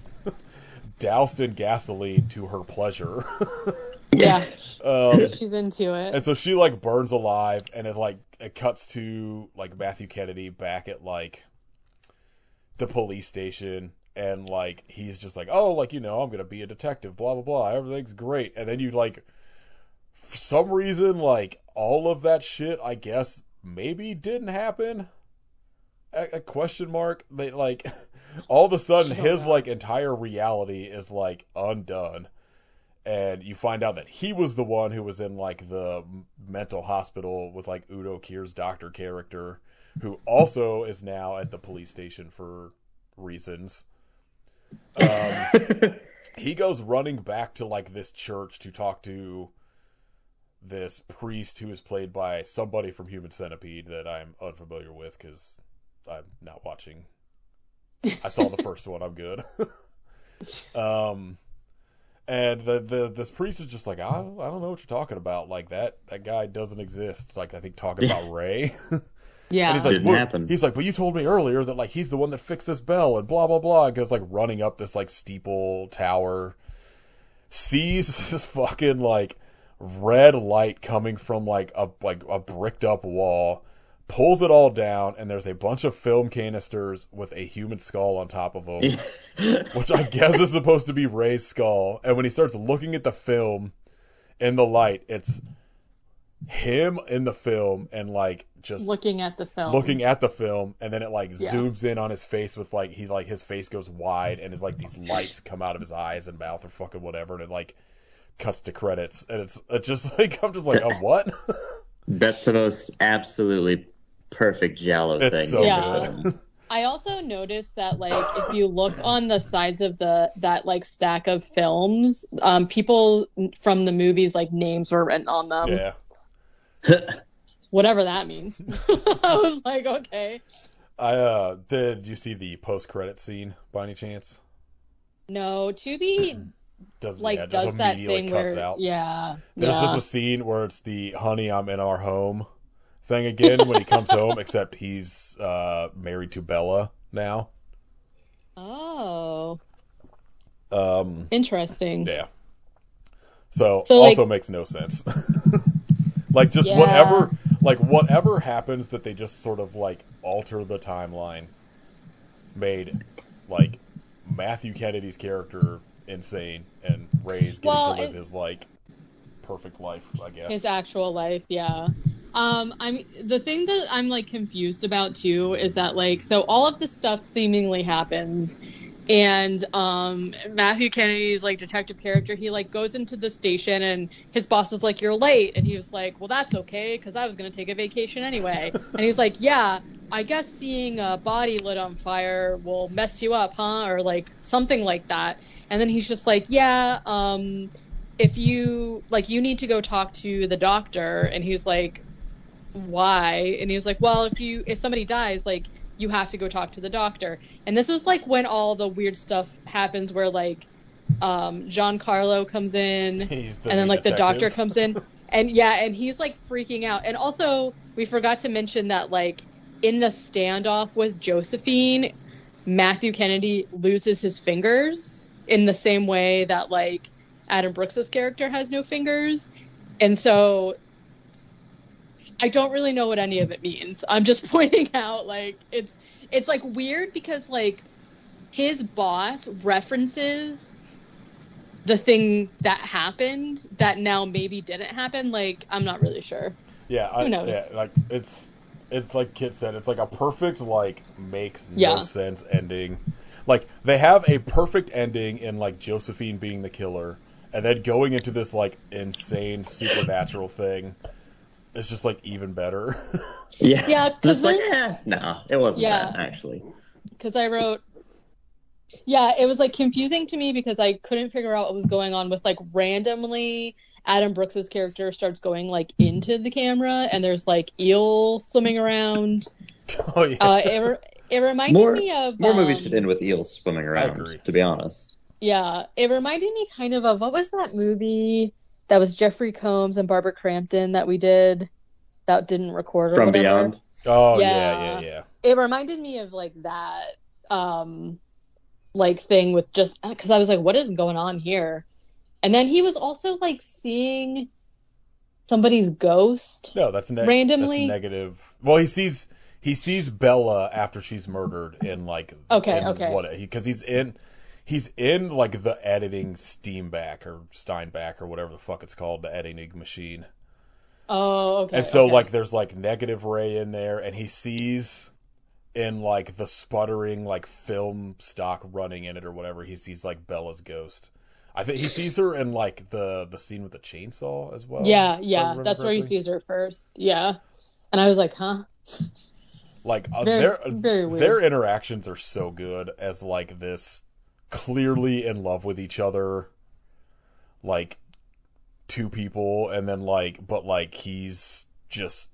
doused in gasoline to her pleasure. Yeah. She's into it. And so she like burns alive, and it cuts to like Matthew Kennedy back at like the police station, and like he's just like, oh, like, I'm gonna be a detective, blah blah blah, everything's great. And then you like, for some reason, like, all of that shit, I guess, maybe didn't happen. A question mark. They like, all of a sudden, his like entire reality is like undone, and you find out that he was the one who was in like the mental hospital with like Udo Kier's doctor character, who also is now at the police station for reasons. He goes running back to like this church to talk to this priest who is played by somebody from Human Centipede that I'm unfamiliar with because I'm not watching. I saw the first one. I'm good. And this priest is just like, I don't know what you're talking about. Like that guy doesn't exist. Like, I think talking about Ray. Yeah. And he's like, Didn't happen. He's like, but you told me earlier that like he's the one that fixed this bell and blah blah blah. And goes like running up this like steeple tower, sees this fucking like red light coming from like a bricked up wall, pulls it all down, and there's a bunch of film canisters with a human skull on top of them, which I guess is supposed to be Ray's skull. And when he starts looking at the film in the light, it's him in the film and like just looking at the film, and then it like zooms in on his face with like his face goes wide, and his like these lights come out of his eyes and mouth or fucking whatever, and it like cuts to credits, and it's just like, I'm just like, oh, what? That's the most absolutely perfect Giallo It's thing. so good. I also noticed that like if you look on the sides of that like stack of films, people from the movies, like names were written on them. Yeah. Whatever that means. I was like, okay. Did you see the post-credit scene by any chance? No, Tubi does that thing cuts where out. There's just a scene where it's the "Honey, I'm in our home" thing again when he comes home, except he's married to Bella now. Oh. Interesting. Yeah. So like, also makes no sense. Like just whatever happens that they just sort of like alter the timeline made like Matthew Kennedy's character insane, and Ray's getting to live his like perfect life, I guess. His actual life, yeah. The thing that I'm like confused about too is that like, so all of this stuff seemingly happens, and Matthew Kennedy's like detective character, he like goes into the station and his boss is like, you're late, and he was like, well, that's okay because I was gonna take a vacation anyway. And he was like, yeah, I guess seeing a body lit on fire will mess you up, huh? Or like something like that. And then he's just like, yeah, if you like, you need to go talk to the doctor. And he's like, why? And he was like, well, if somebody dies, like, you have to go talk to the doctor. And this is like when all the weird stuff happens where like Giancarlo comes in and then like the doctor comes in, and he's like freaking out. And also we forgot to mention that like in the standoff with Josephine, Matthew Kennedy loses his fingers in the same way that like Adam Brooks's character has no fingers. And so I don't really know what any of it means. I'm just pointing out like it's like weird because like his boss references the thing that happened that now maybe didn't happen. Like, I'm not really sure. Yeah, who knows? Yeah, like it's like Kit said, it's like a perfect like makes no sense ending. Like they have a perfect ending in like Josephine being the killer, and then going into this like insane supernatural thing. It's just like even better. Yeah, because like, no, it wasn't that actually. Because I wrote, it was like confusing to me because I couldn't figure out what was going on with like randomly Adam Brooks's character starts going like into the camera and there's like eel swimming around. Oh yeah. It reminded me of more movies should end with eels swimming around. To be honest. Yeah, it reminded me kind of what was that movie that was Jeffrey Combs and Barbara Crampton that we did that didn't record or From whatever. Beyond. Oh Yeah. yeah. It reminded me of like that like thing with just because I was like, what is going on here? And then he was also like seeing somebody's ghost No, that's randomly. That's negative. Well, he sees Bella after she's murdered in like Okay, in okay. what because he's in like the editing Steamback or Steinback or whatever the fuck it's called, the editing machine. Oh, okay. And so okay. like there's like negative ray in there, and he sees in like the sputtering like film stock running in it or whatever, he sees like Bella's ghost. I think he sees her in like the scene with the chainsaw as well. Yeah, if I yeah. remember That's where he correctly. sees her first. Yeah. And I was like, huh? Like Very weird. their interactions are so good as like this clearly in love with each other, like two people, and then like but like he's just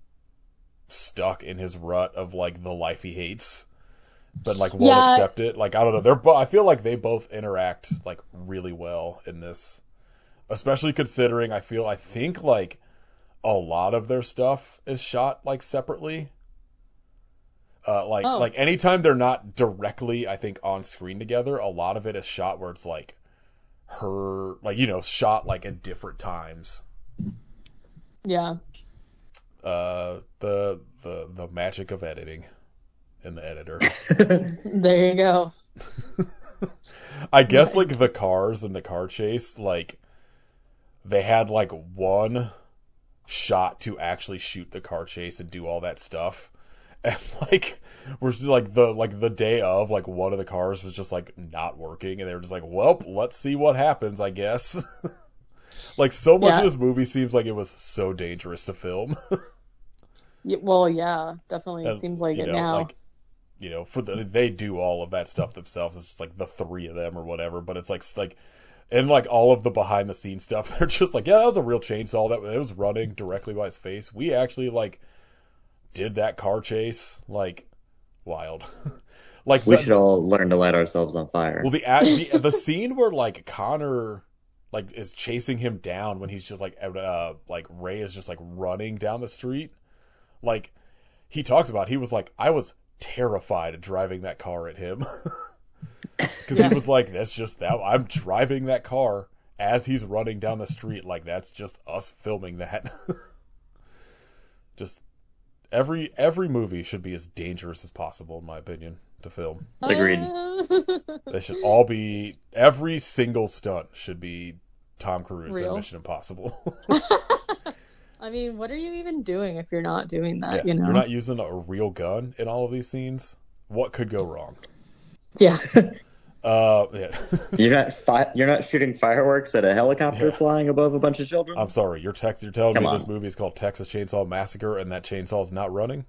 stuck in his rut of like the life he hates, but like won't Yeah. accept it. Like I don't know, I feel like they both interact like really well in this, especially considering I think like a lot of their stuff is shot like separately. Like anytime they're not directly, I think, on screen together, a lot of it is shot where it's like her, like, you know, shot like at different times. Yeah. The magic of editing in the editor. There you go. I guess like the cars and the car chase, like they had like one shot to actually shoot the car chase and do all that stuff. And like we're just like the day of, like one of the cars was just like not working, and they were just like, well, let's see what happens, I guess. Like so much of this movie seems like it was so dangerous to film. Well, yeah, definitely. It And, seems like you it know, now. like, you know, they do all of that stuff themselves. It's just like the three of them or whatever, but it's like and like all of the behind the scenes stuff, they're just like, yeah, that was a real chainsaw that it was running directly by his face. We actually like did that car chase, like wild. Like We should all learn to light ourselves on fire. well the scene where like Connor like is chasing him down when he's just like Ray is just like running down the street. Like he talks about, he was like, I was terrified of driving that car at him. Because he was like, that's just that I'm driving that car as he's running down the street. Like that's just us filming that. Just every movie should be as dangerous as possible, in my opinion, to film. Agreed. They should all be, every single stunt should be Tom Cruise in Real? Mission Impossible. I mean, what are you even doing if you're not doing that, Yeah, you know? you're not using a real gun in all of these scenes. What could go wrong? Yeah. Yeah. You're not shooting fireworks at a helicopter Yeah. flying above a bunch of children? I'm sorry, you're telling Come me on. this movie is called Texas Chainsaw Massacre and that chainsaw's not running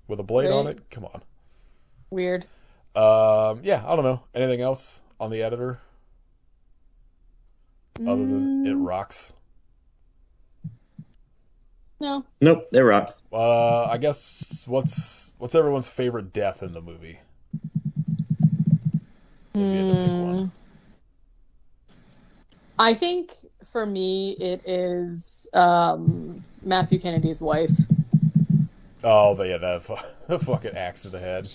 with a blade on Right. it? Come on. Weird. Yeah, I don't know. Anything else on the editor other than it rocks? No. Nope, it rocks. I guess what's everyone's favorite death in the movie? If you had to pick one. I think for me it is Matthew Kennedy's wife. Oh, that fucking axe to the head.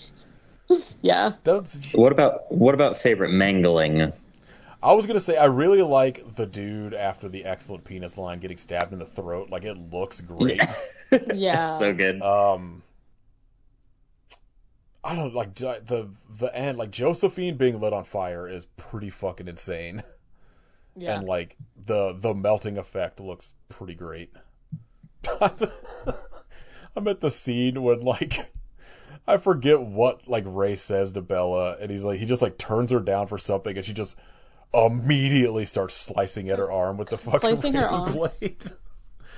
Yeah. That's, What about favorite mangling? I was gonna say I really like the dude after the excellent penis line getting stabbed in the throat. Like it looks great. Yeah. So good. I don't like the end. Like Josephine being lit on fire is pretty fucking insane, Yeah. and like the melting effect looks pretty great. I'm at the scene when like I forget what like Ray says to Bella, and he just like turns her down for something, and she just immediately starts slicing at her arm with the fucking Slicing her razor arm. blade.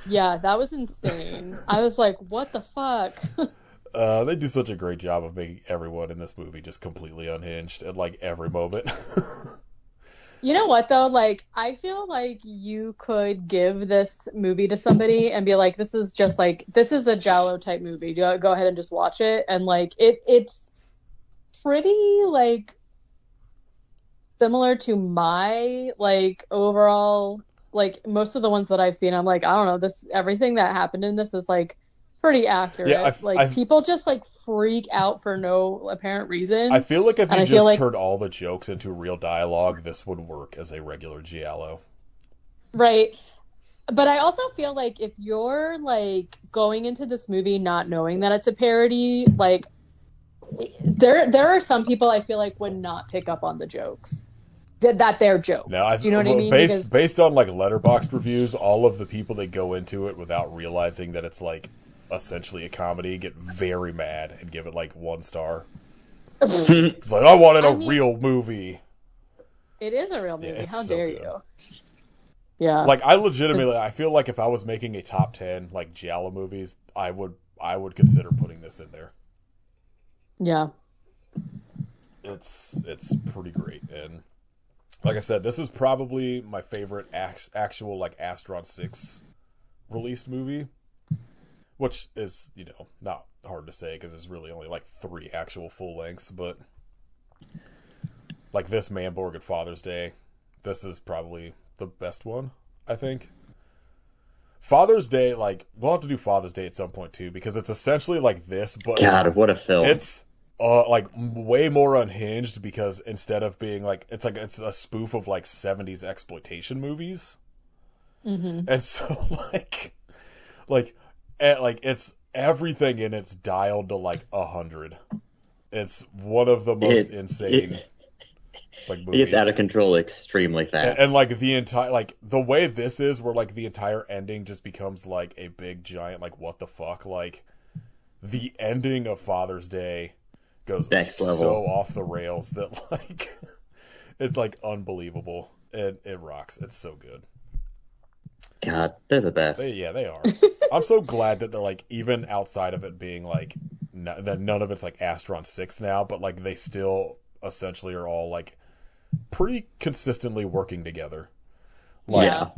Yeah, that was insane. I was like, what the fuck? They do such a great job of making everyone in this movie just completely unhinged at like every moment. You know what though? Like, I feel like you could give this movie to somebody and be like, this is a Giallo type movie. Go ahead and just watch it. And like, it's pretty like similar to my like overall like most of the ones that I've seen, I'm like, I don't know, this everything that happened in this is like pretty accurate. Yeah, like people just like freak out for no apparent reason. I feel like if And you I feel just like turned all the jokes into real dialogue, this would work as a regular giallo. right. But I also feel like if you're like going into this movie not knowing that it's a parody, like there are some people I feel like would not pick up on the jokes. That they're jokes. No, Do you know what I mean? Based on like Letterboxd reviews, all of the people that go into it without realizing that it's like essentially a comedy get very mad and give it like 1 star. It's like, I wanted a real movie. It is a real movie. Yeah, How so dare good. you? Yeah. Like I legitimately, I feel like if I was making a top 10 like giallo movies, I would consider putting this in there. Yeah. It's pretty great, and like I said, this is probably my favorite actual like Astron 6 released movie, which is, you know, not hard to say because there's really only like 3 actual full lengths, but like this, Manborg and Father's Day, this is probably the best one, I think. Father's Day, like, we'll have to do Father's Day at some point too, because it's essentially like this, but God, what a film! it's like way more unhinged, because instead of being like it's a spoof of like 70s exploitation movies. Mm-hmm. And so like it's everything in it's dialed to like 100. It's one of the most insane like movies. It gets out of control extremely fast. And like the entire, like the way this is, where like the entire ending just becomes like a big giant like what the fuck, like the ending of Father's Day goes Next level. so off the rails that like it's like unbelievable. It rocks. It's so good. God, they're the best. They are. I'm so glad that they're like, even outside of it being like that none of it's like Astron 6 now, but like they still essentially are all like pretty consistently working together. Like, Yeah.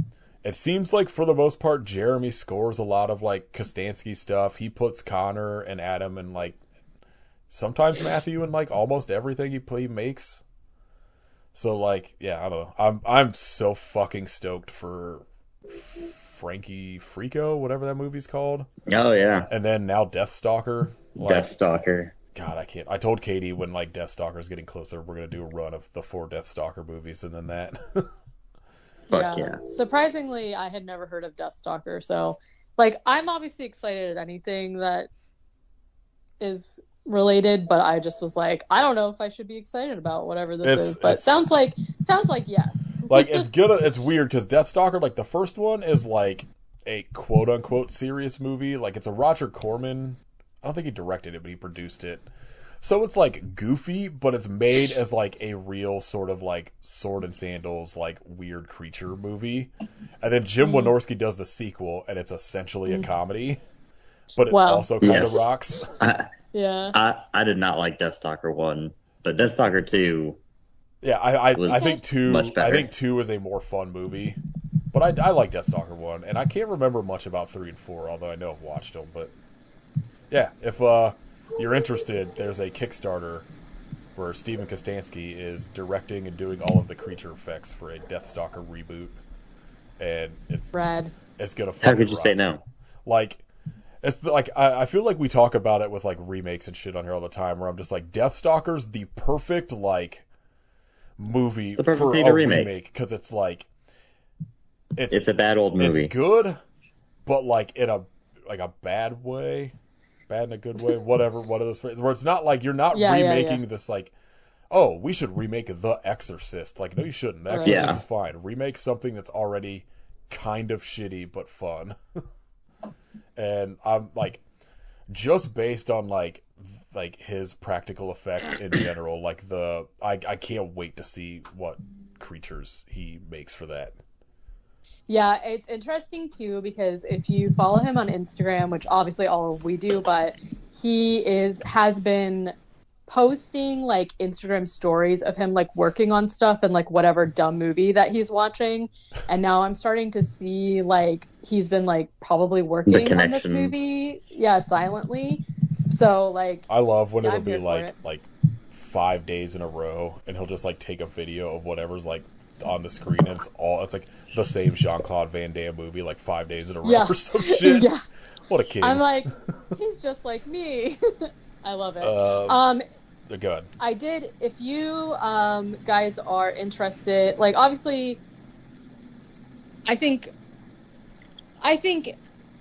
it seems like for the most part Jeremy scores a lot of like Kostansky stuff. He puts Connor and Adam and like sometimes Matthew in like almost everything he makes. So like, yeah, I don't know. I'm so fucking stoked for Frankie Frico, whatever that movie's called. Oh yeah, And then now Deathstalker. Like, Deathstalker. God, I can't. I told Katie when like Deathstalker's getting closer, we're gonna do a run of the 4 Deathstalker movies, and then that. Fuck yeah. Surprisingly, I had never heard of Deathstalker, so like I'm obviously excited at anything that is related, but I just was like, I don't know if I should be excited about whatever this is, but sounds like yes. Like it's weird because Deathstalker, like the first one is like a quote unquote serious movie. Like it's a Roger Corman. I don't think he directed it, but he produced it. So it's like goofy, but it's made as like a real sort of like sword and sandals, like weird creature movie. And then Jim Wynorski does the sequel, and it's essentially a comedy, but it also kind of rocks. I did not like Deathstalker 1, but Deathstalker 2. Yeah, I think 2. Much better. I think 2 is a more fun movie, but I like Deathstalker 1, and I can't remember much about 3 and 4, although I know I've watched them. But yeah, if you're interested, there's a Kickstarter where Steven Kostansky is directing and doing all of the creature effects for a Deathstalker reboot, and it's Rad. It's gonna. How could you rock. say no? Like, it's like I feel like we talk about it with like remakes and shit on here all the time, where I'm just like, Deathstalker's the perfect like movie for a remake, because it's like it's a bad old movie. It's good, but like in a bad way. Bad in a good way, whatever, one of those phrases, where it's not like you're not remaking this like, oh, we should remake The Exorcist. Like, no, you shouldn't. The Exorcist is fine. Remake something that's already kind of shitty but fun. And I'm like, just based on like his practical effects in general, like I can't wait to see what creatures he makes for that. Yeah, it's interesting too, because if you follow him on Instagram, which obviously all of we do, but he has been posting like Instagram stories of him like working on stuff and like whatever dumb movie that he's watching. And now I'm starting to see like he's been like probably working on this movie, silently. So like I love when it'll be like 5 days in a row, and he'll just like take a video of whatever's like on the screen, and it's like the same Jean-Claude Van Damme movie like 5 days in a row Yeah. or some shit. Yeah. What a king. I'm like, he's just like me. I love it. Go ahead. I did, if you guys are interested, like obviously, I think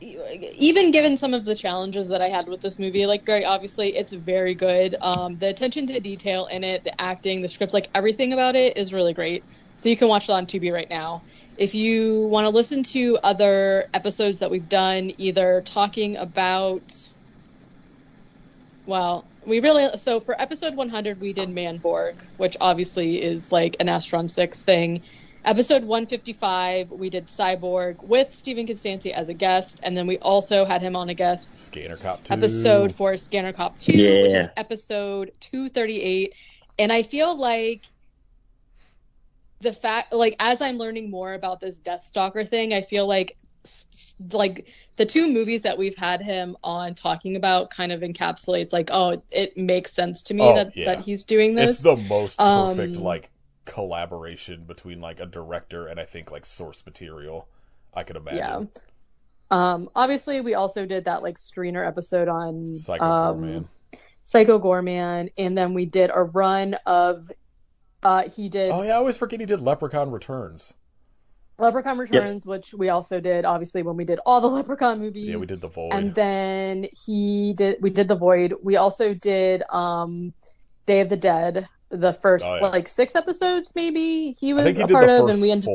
even given some of the challenges that I had with this movie, like very obviously it's very good. The attention to detail in it, the acting, the scripts, like everything about it is really great. So you can watch it on Tubi right now. If you want to listen to other episodes that we've done, either talking about, well, so for episode 100, we did Manborg, which obviously is like an Astron 6 thing. Episode 155, we did Cyborg with Stephen Constanti as a guest, and then we also had him on a guest Scanner Cop 2. episode for Scanner Cop 2, which is episode 238. And I feel like the fact, like, as I'm learning more about this Deathstalker thing, I feel like the two movies that we've had him on talking about kind of encapsulates, like, oh, it makes sense to me that he's doing this. It's the most perfect, like, collaboration between like a director and I think like source material I could imagine. Obviously we also did that like screener episode on Psycho Goreman, and then we did a run of I always forget he did Leprechaun Returns, which we also did obviously when we did all the Leprechaun movies. Yeah, we did The Void, and then we did The Void. We also did Day of the Dead, the first like 6 episodes maybe he was a part of, and we ended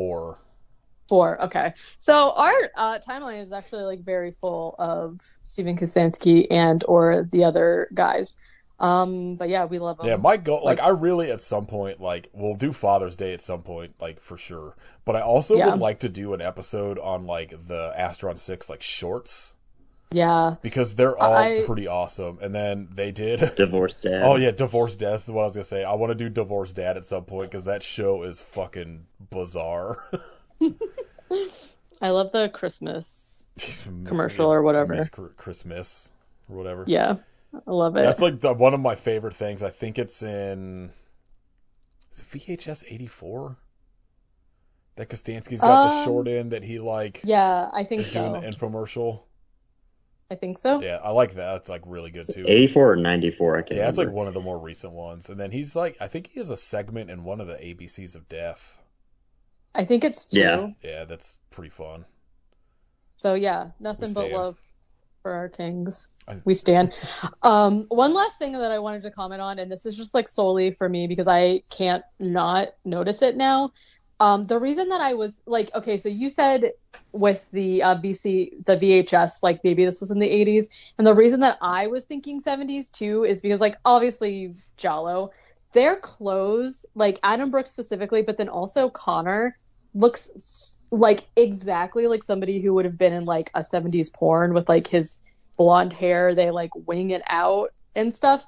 4. Okay, so our timeline is actually like very full of Stephen Kostanski and or the other guys. But yeah, we love them. Yeah, my goal, like I really at some point, like we'll do Father's Day at some point, like for sure. But I also would like to do an episode on like the Astron 6 like shorts. Yeah, because they're all pretty awesome. And then they did Divorced Dad. Oh yeah, Divorced Dad. That's what I was gonna say. I want to do Divorced Dad at some point because that show is fucking bizarre. I love the Christmas commercial or whatever. Christmas or whatever. Yeah, I love it. That's like one of my favorite things. I think it's in. Is it VHS 84? That Kostanski's got the short end that he like. Yeah, I think is doing the infomercial. I think so. Yeah, I like that. It's like really good too. 84 or 94, I can't remember. It's like one of the more recent ones. And then he's like, I think he has a segment in one of the ABCs of Death. I think it's 2. Yeah, that's pretty fun. So yeah, nothing but love for our kings. We stand. One last thing that I wanted to comment on, and this is just like solely for me because I can't not notice it now. The reason that I was like, okay, so you said with the the VHS, like maybe this was in the 80s. And the reason that I was thinking 70s too is because like, obviously Giallo, their clothes, like Adam Brooks specifically, but then also Connor looks like exactly like somebody who would have been in like a 70s porn with like his blonde hair. They like wing it out and stuff.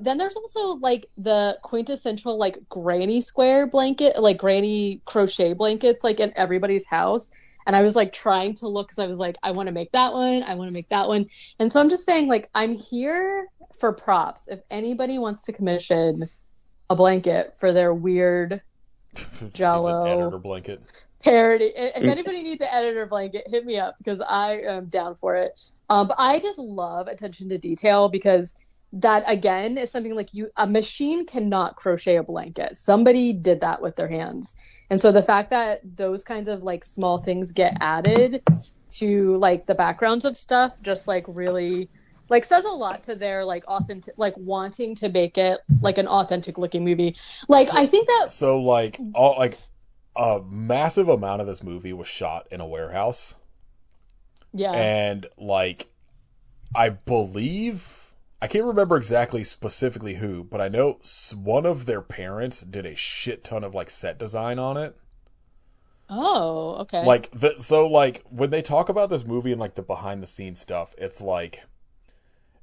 Then there's also like the quintessential like granny square blanket, like granny crochet blankets, like in everybody's house. And I was like trying to look because I was like, I want to make that one. I want to make that one. And so I'm just saying, like, I'm here for props. If anybody wants to commission a blanket for their weird Giallo editor blanket parody, if anybody needs an editor blanket, hit me up because I am down for it. But I just love attention to detail because that again is something like a machine cannot crochet a blanket. Somebody did that with their hands. And so the fact that those kinds of like small things get added to like the backgrounds of stuff just like really like says a lot to their like authentic, like wanting to make it like an authentic looking movie. Like I think that a massive amount of this movie was shot in a warehouse. Yeah. And like I believe I can't remember exactly specifically who, but I know one of their parents did a shit ton of like set design on it. Oh, okay. Like so like when they talk about this movie and like the behind the scenes stuff, it's like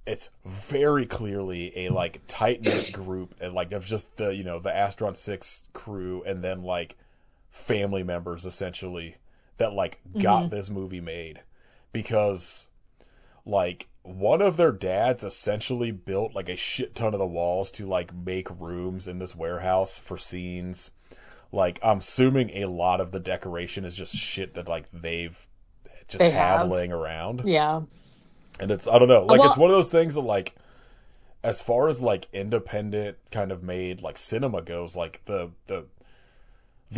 it's very clearly a like tight knit group and like of just the, you know, the Astron 6 crew and then like family members essentially that like got this movie made because like one of their dads essentially built like a shit ton of the walls to like make rooms in this warehouse for scenes. like I'm assuming a lot of the decoration is just shit that like they They have have. laying around. Yeah. And it's, I don't know, like Well- it's one of those things that like, as far as like independent kind of made like cinema goes, like the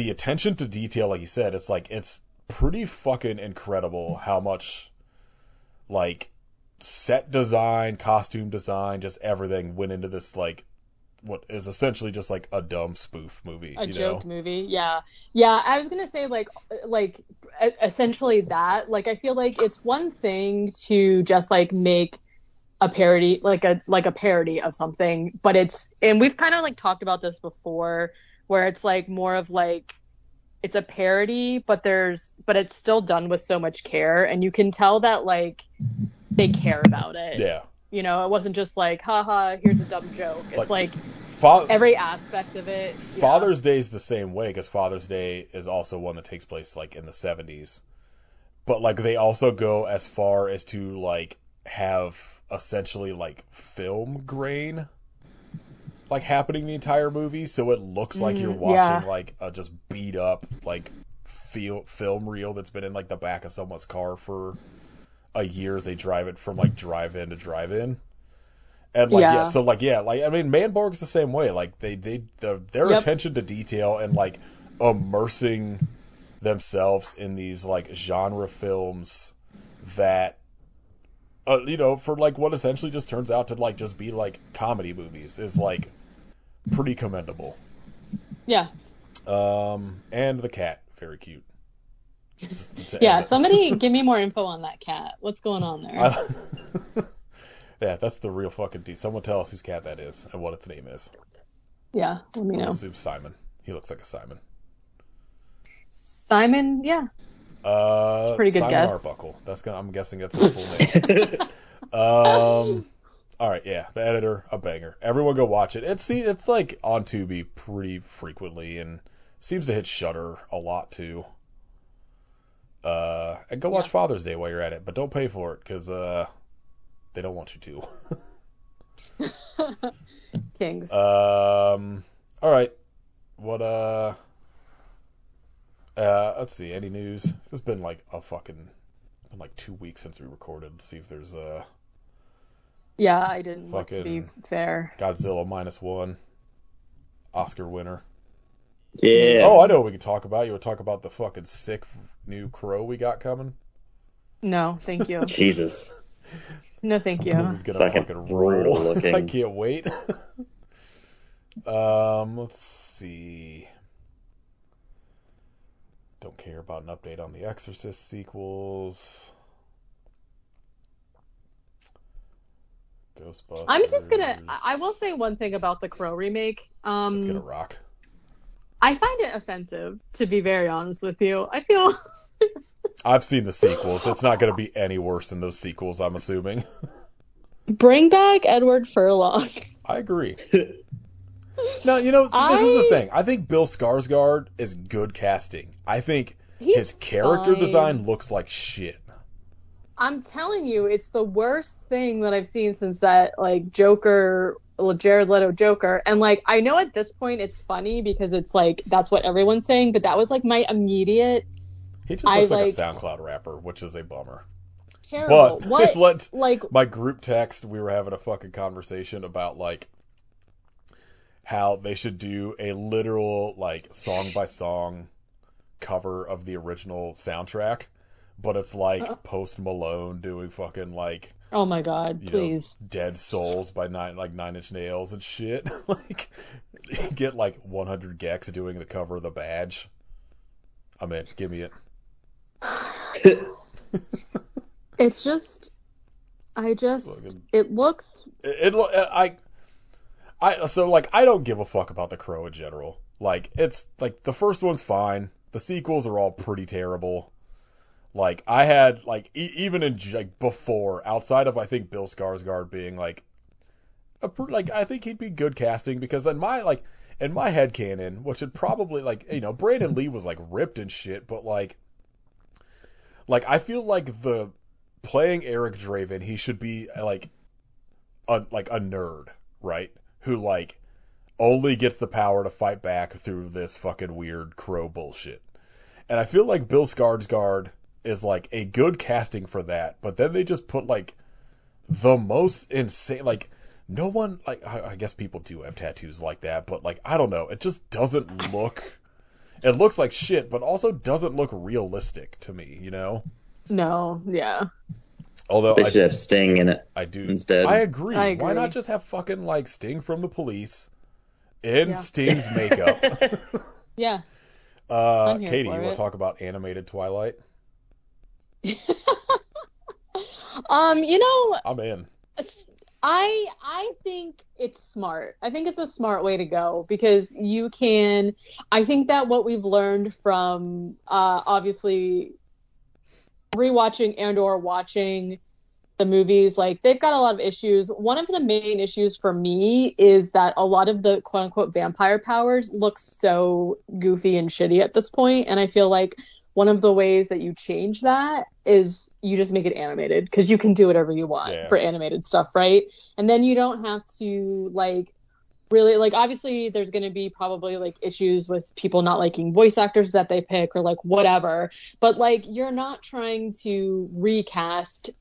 attention to detail, like you said, it's like it's pretty fucking incredible how much like set design, costume design, just everything went into this like what is essentially just like a dumb spoof movie, A you joke know? movie. Yeah. I was gonna say like essentially that. Like I feel like it's one thing to just like make a parody, like a parody of something, but and we've kind of like talked about this before, where it's like more of like it's a parody, but it's still done with so much care, and you can tell that like they care about it. Yeah. You know, it wasn't just like, haha, here's a dumb joke. It's like every aspect of it. Yeah. Father's Day is the same way, because Father's Day is also one that takes place like in the 70s. But like they also go as far as to like have essentially like film grain like happening the entire movie, so it looks like you're watching like a just beat up like film reel that's been in like the back of someone's car for a year as they drive it from like drive-in to drive-in. And like so like I mean Manborg's the same way. Like their attention to detail and like immersing themselves in these like genre films that you know, for like what essentially just turns out to like just be like comedy movies is like pretty commendable. Yeah. And the cat, very cute. Somebody give me more info on that cat. What's going on there? Yeah, that's the real fucking D. Someone tell us whose cat that is and what its name is. Yeah, let me know. I'll assume Simon. He looks like a Simon. Simon, yeah. It's a pretty good Simon guess. Arbuckle. I'm guessing that's his full name. All right, yeah, the editor, a banger. Everyone go watch it. It's like on Tubi pretty frequently and seems to hit Shudder a lot too. And go watch Father's Day while you're at it, but don't pay for it because they don't want you to. Kings. All right, what let's see. Any news? It's been like been like 2 weeks since we recorded. Let's see if there's Yeah, I didn't look, to be fair. Godzilla -1, Oscar winner. Yeah. Oh, I know what we could talk about. You would talk about the fucking sick new Crow we got coming. No, thank you. Jesus. No, thank you. He's gonna fucking roll. Looking. I can't wait. Let's see. Don't care about an update on the Exorcist sequels. Ghostbusters. I will say one thing about the Crow remake. It's gonna rock. I find it offensive, to be very honest with you. I feel I've seen the sequels. It's not gonna be any worse than those sequels, I'm assuming. bring back Edward Furlong. I agree. No, you know, this is the thing. I think Bill Skarsgård is good casting. I think his character design looks like shit. I'm telling you, it's the worst thing that I've seen since that like Joker, Jared Leto Joker. And like I know at this point it's funny because it's like that's what everyone's saying, but that was like my immediate. He just looks like a SoundCloud rapper, which is a bummer. Terrible. But like my group text, we were having a fucking conversation about like how they should do a literal like song by song cover of the original soundtrack, but it's like Post Malone doing fucking like oh my god, please. Dead Souls by Nine Inch Nails and shit. Like get like 100 Gex doing the cover of The Badge. I'm in. Give me it. It's just it looks so like I don't give a fuck about The Crow in general. Like it's like the first one's fine. The sequels are all pretty terrible. Like I had like even in like before, outside of I think Bill Skarsgård being like I think he'd be good casting because in my headcanon, which would probably like you know Brandon Lee was like ripped and shit, but like I feel like the playing Eric Draven, he should be like a nerd, right? Who like only gets the power to fight back through this fucking weird crow bullshit. And I feel like Bill Skarsgård is like a good casting for that, but then they just put like the most insane, like no one, like I guess people do have tattoos like that, but like I don't know, it just doesn't look. It looks like shit, but also doesn't look realistic to me, you know? No, yeah. Although They should have Sting in it. I do. Instead. I agree. I agree. Why not just have fucking like Sting from the Police in Sting's makeup? Yeah. I'm here Katie, for you want it. to talk about animated Twilight? You know, I'm in. I think it's smart. I think it's a smart way to go because you can. I think that what we've learned from obviously rewatching and or watching the movies, like they've got a lot of issues. One of the main issues for me is that a lot of the quote unquote vampire powers look so goofy and shitty at this point, and I feel like one of the ways that you change that is you just make it animated because you can do whatever you want for animated stuff, right? And then you don't have to like really like obviously there's going to be probably like issues with people not liking voice actors that they pick or like whatever, but like you're not trying to recast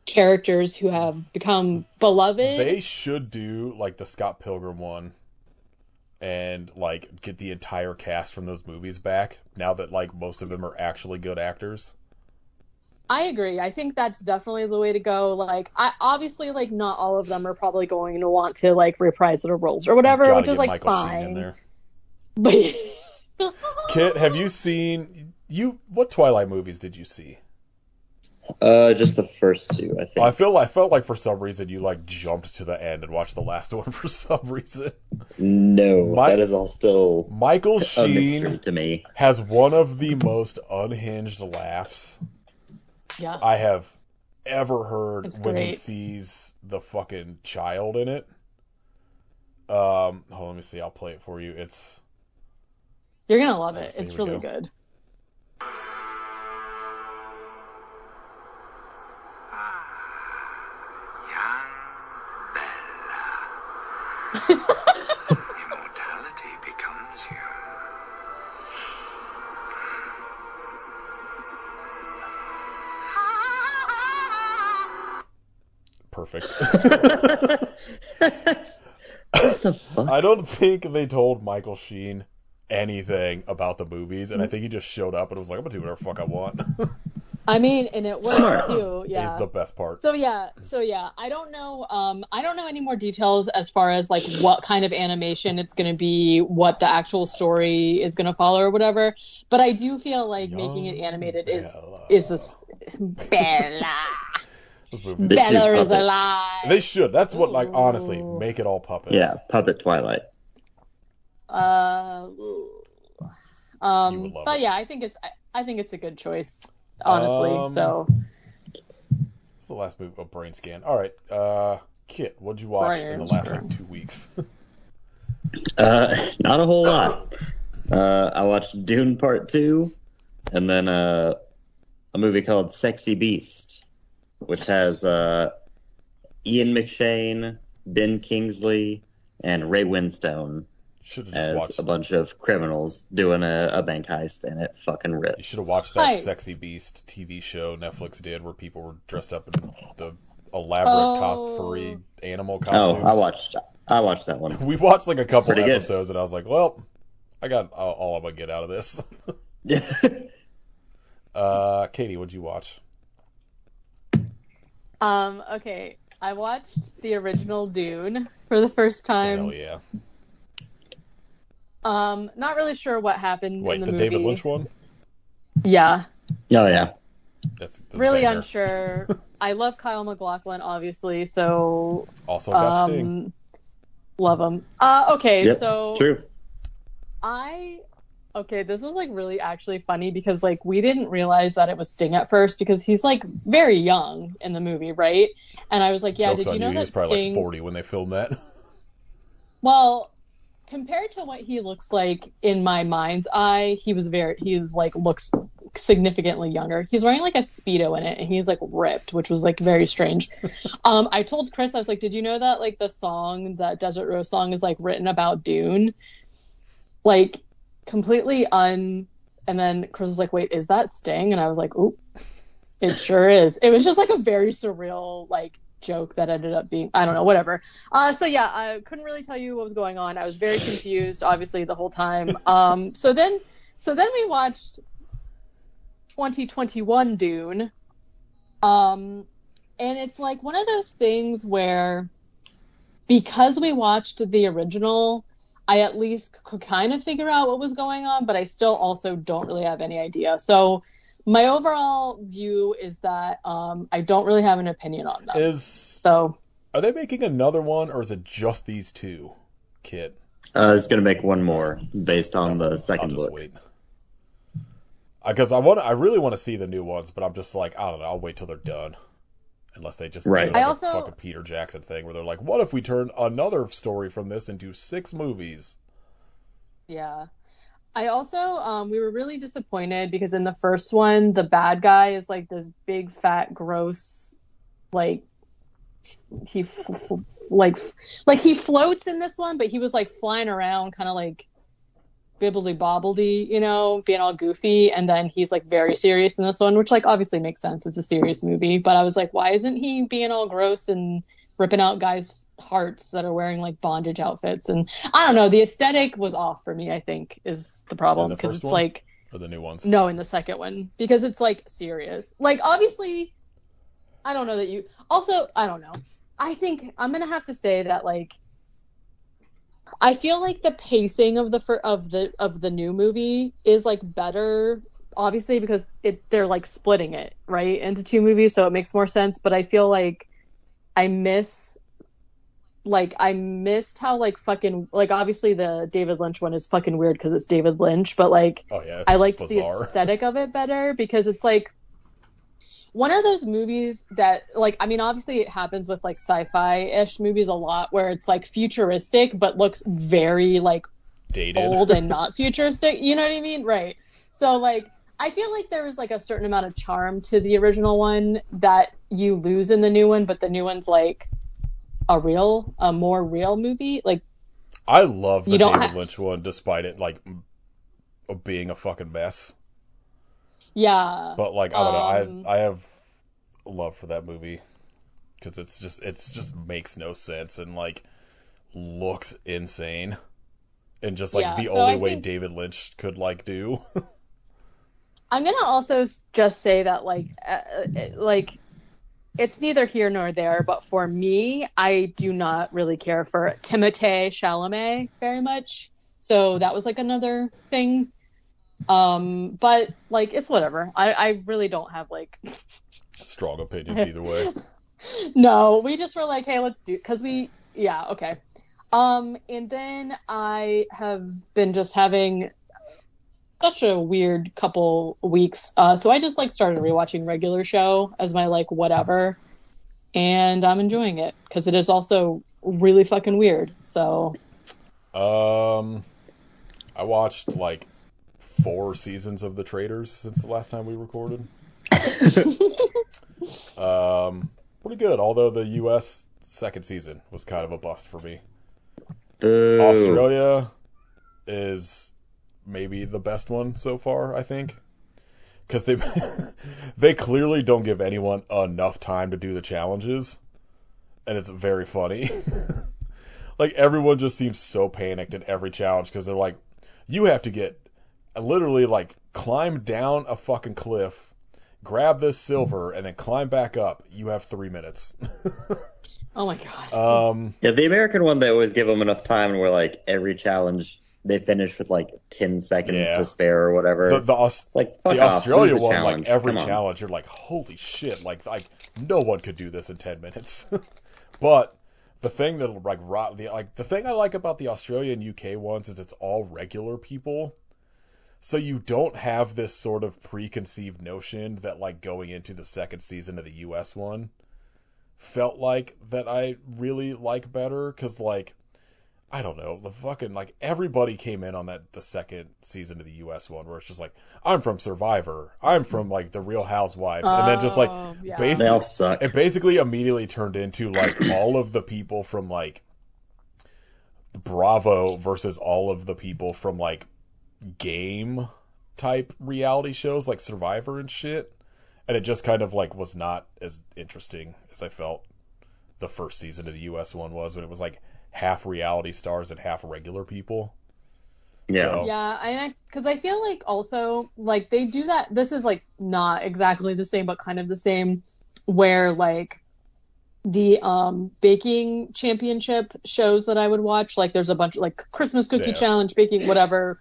characters who have become beloved. They should do like the Scott Pilgrim one and like get the entire cast from those movies back now that like most of them are actually good actors. I agree. I think that's definitely the way to go. Like, I obviously like not all of them are probably going to want to like reprise their roles or whatever, which is like Michael Sheen in fine. there. But Kit, have you seen what Twilight movies did you see? Just the first two, I think. I felt like for some reason you like jumped to the end and watched the last one for some reason. No, that is all still Michael a mystery Sheen to me. has one of the most unhinged laughs yeah, I have ever heard It's when he great. sees the fucking child in it. Hold on, let me see. I'll play it for you. you're gonna love it. Here It's we really go. good. Young Bella. Immortality becomes you. Perfect. What the fuck? I don't think they told Michael Sheen anything about the movies, and I think he just showed up and was like, I'm gonna do whatever the fuck I want. I mean, and it works Smart. too. Yeah. Is the best part. So yeah. I don't know. I don't know any more details as far as like what kind of animation it's going to be, what the actual story is going to follow or whatever. But I do feel like making it animated is this Bella. Those movies. They should Bella is puppets. alive. They should. That's what, like, honestly, make it all puppets. Yeah, Puppet Twilight. You would love But it. yeah, I think it's a good choice, honestly. So What's the last movie? Oh, Brain Scan. All right. Kit, what'd you watch in the last, like, 2 weeks? Not a whole lot. I watched Dune Part 2, and then a movie called Sexy Beast, which has Ian McShane, Ben Kingsley, and Ray Winstone Should have just as watched. a bunch of criminals doing a bank heist, and it fucking You rips. should have watched that Nice. Sexy Beast TV show Netflix did where people were dressed up in the elaborate furry animal costumes. I watched that one. We watched like a couple Pretty good. episodes, and I was like, "Well, I got all I'm gonna get out of this." Katie, what'd you watch? okay. I watched the original Dune for the first Hell time. yeah! Not really sure what happened Wait, in the the movie. David Lynch one? Yeah, Oh yeah. That's the really banger. unsure. I love Kyle MacLachlan, obviously, so Also got Sting. love him. Okay, Yep, so True. this was like really actually funny because like we didn't realize that it was Sting at first because he's like very young in the movie, right? And I was like, yeah, Joke's did you on know He that was probably Sting? like 40 when they filmed that. Well, compared to what he looks like in my mind's eye, he's like looks significantly younger. He's wearing like a Speedo in it, and he's like ripped, which was like very strange. I told Chris, I was like, did you know that like the song, that Desert Rose song, is like written about Dune? Like completely and then Chris was like, wait, is that Sting? And I was like, oop, it sure is. It was just like a very surreal like joke that ended up being, I don't know, whatever. So yeah, I couldn't really tell you what was going on. I was very confused, obviously, the whole time. So then we watched 2021 Dune. And it's like one of those things where, because we watched the original, I at least could kind of figure out what was going on, but I still also don't really have any idea. So my overall view is that I don't really have an opinion on them. Are they making another one, or is it just these two, Kit? It's going to make one more based on the second I'll just book. wait. Because I really want to see the new ones, but I'm just like, I don't know, I'll wait till they're done. Unless they just do like a fucking Peter Jackson thing where they're like, what if we turn another story from this into 6 movies? Yeah. I also, we were really disappointed because in the first one, the bad guy is like this big, fat, gross, like, he floats in this one, but he was like flying around kind of like bibbly bobbledy, you know, being all goofy, and then he's like very serious in this one, which like obviously makes sense, it's a serious movie, but I was like, why isn't he being all gross and ripping out guys' hearts that are wearing like bondage outfits? And I don't know, the aesthetic was off for me, I think, is the problem, because it's one? like, or the new ones? No, in the second one, because it's like serious, like obviously I don't know that you also, I don't know, I think I'm gonna have to say that like I feel like the pacing of the new movie is like better, obviously, because they're like splitting it right into 2 movies, so it makes more sense. But I feel like I missed how like fucking like, obviously the David Lynch one is fucking weird because it's David Lynch, but like I liked bizarre. The aesthetic of it better because it's like one of those movies that, like, I mean, obviously it happens with, like, sci-fi-ish movies a lot where it's, like, futuristic but looks very, like, dated, old and not futuristic. You know what I mean? Right. So, like, I feel like there was, like, a certain amount of charm to the original one that you lose in the new one, but the new one's, like, a more real movie. Like, I love the David Lynch one, despite it, like, being a fucking mess. Yeah. But, like, I don't know. I have love for that movie. Because it's just makes no sense and, like, looks insane. And just, like, the only way David Lynch could, like, do. I'm going to also just say that, like, it's neither here nor there. But for me, I do not really care for Timothée Chalamet very much. So that was, like, another thing. But like, it's whatever. I really don't have like strong opinions either way. No, we just were like, hey, let's do, because okay. And then I have been just having such a weird couple weeks, so I just like started rewatching Regular Show as my like whatever, and I'm enjoying it because it is also really fucking weird. So I watched like 4 seasons of The Traitors since the last time we recorded. Pretty good, although the US second season was kind of a bust for me. Boo. Australia is maybe the best one so far, I think. Because they clearly don't give anyone enough time to do the challenges. And it's very funny. Like, everyone just seems so panicked in every challenge because they're like, you have to get literally like climb down a fucking cliff, grab this silver, and then climb back up. You have 3 minutes. Oh my god. Yeah, the American one, they always give them enough time where like every challenge they finish with like 10 seconds to spare or whatever. It's like, fuck the off. Australia one, like every challenge, you're like, holy shit, like no one could do this in 10 minutes. But the thing that the thing I like about the Australia and UK ones is it's all regular people. So you don't have this sort of preconceived notion that, like, going into the second season of the US one felt like that I really like better. Because, like, I don't know, the fucking, like, everybody came in on the second season of the US one where it's just like, I'm from Survivor, I'm from, like, the Real Housewives, and then just, like, Yeah. They all suck. it basically immediately turned into, like, all of the people from, like, Bravo versus all of the people from, like, game type reality shows like Survivor and shit. And it just kind of, like, was not as interesting as I felt the first season of the US one was, when it was, like, half reality stars and half regular people. Yeah. So, Yeah, because I feel like also like they do that. This is like not exactly the same, but kind of the same, where like the baking championship shows that I would watch, like there's a bunch of like Christmas cookie Yeah. challenge, baking, whatever.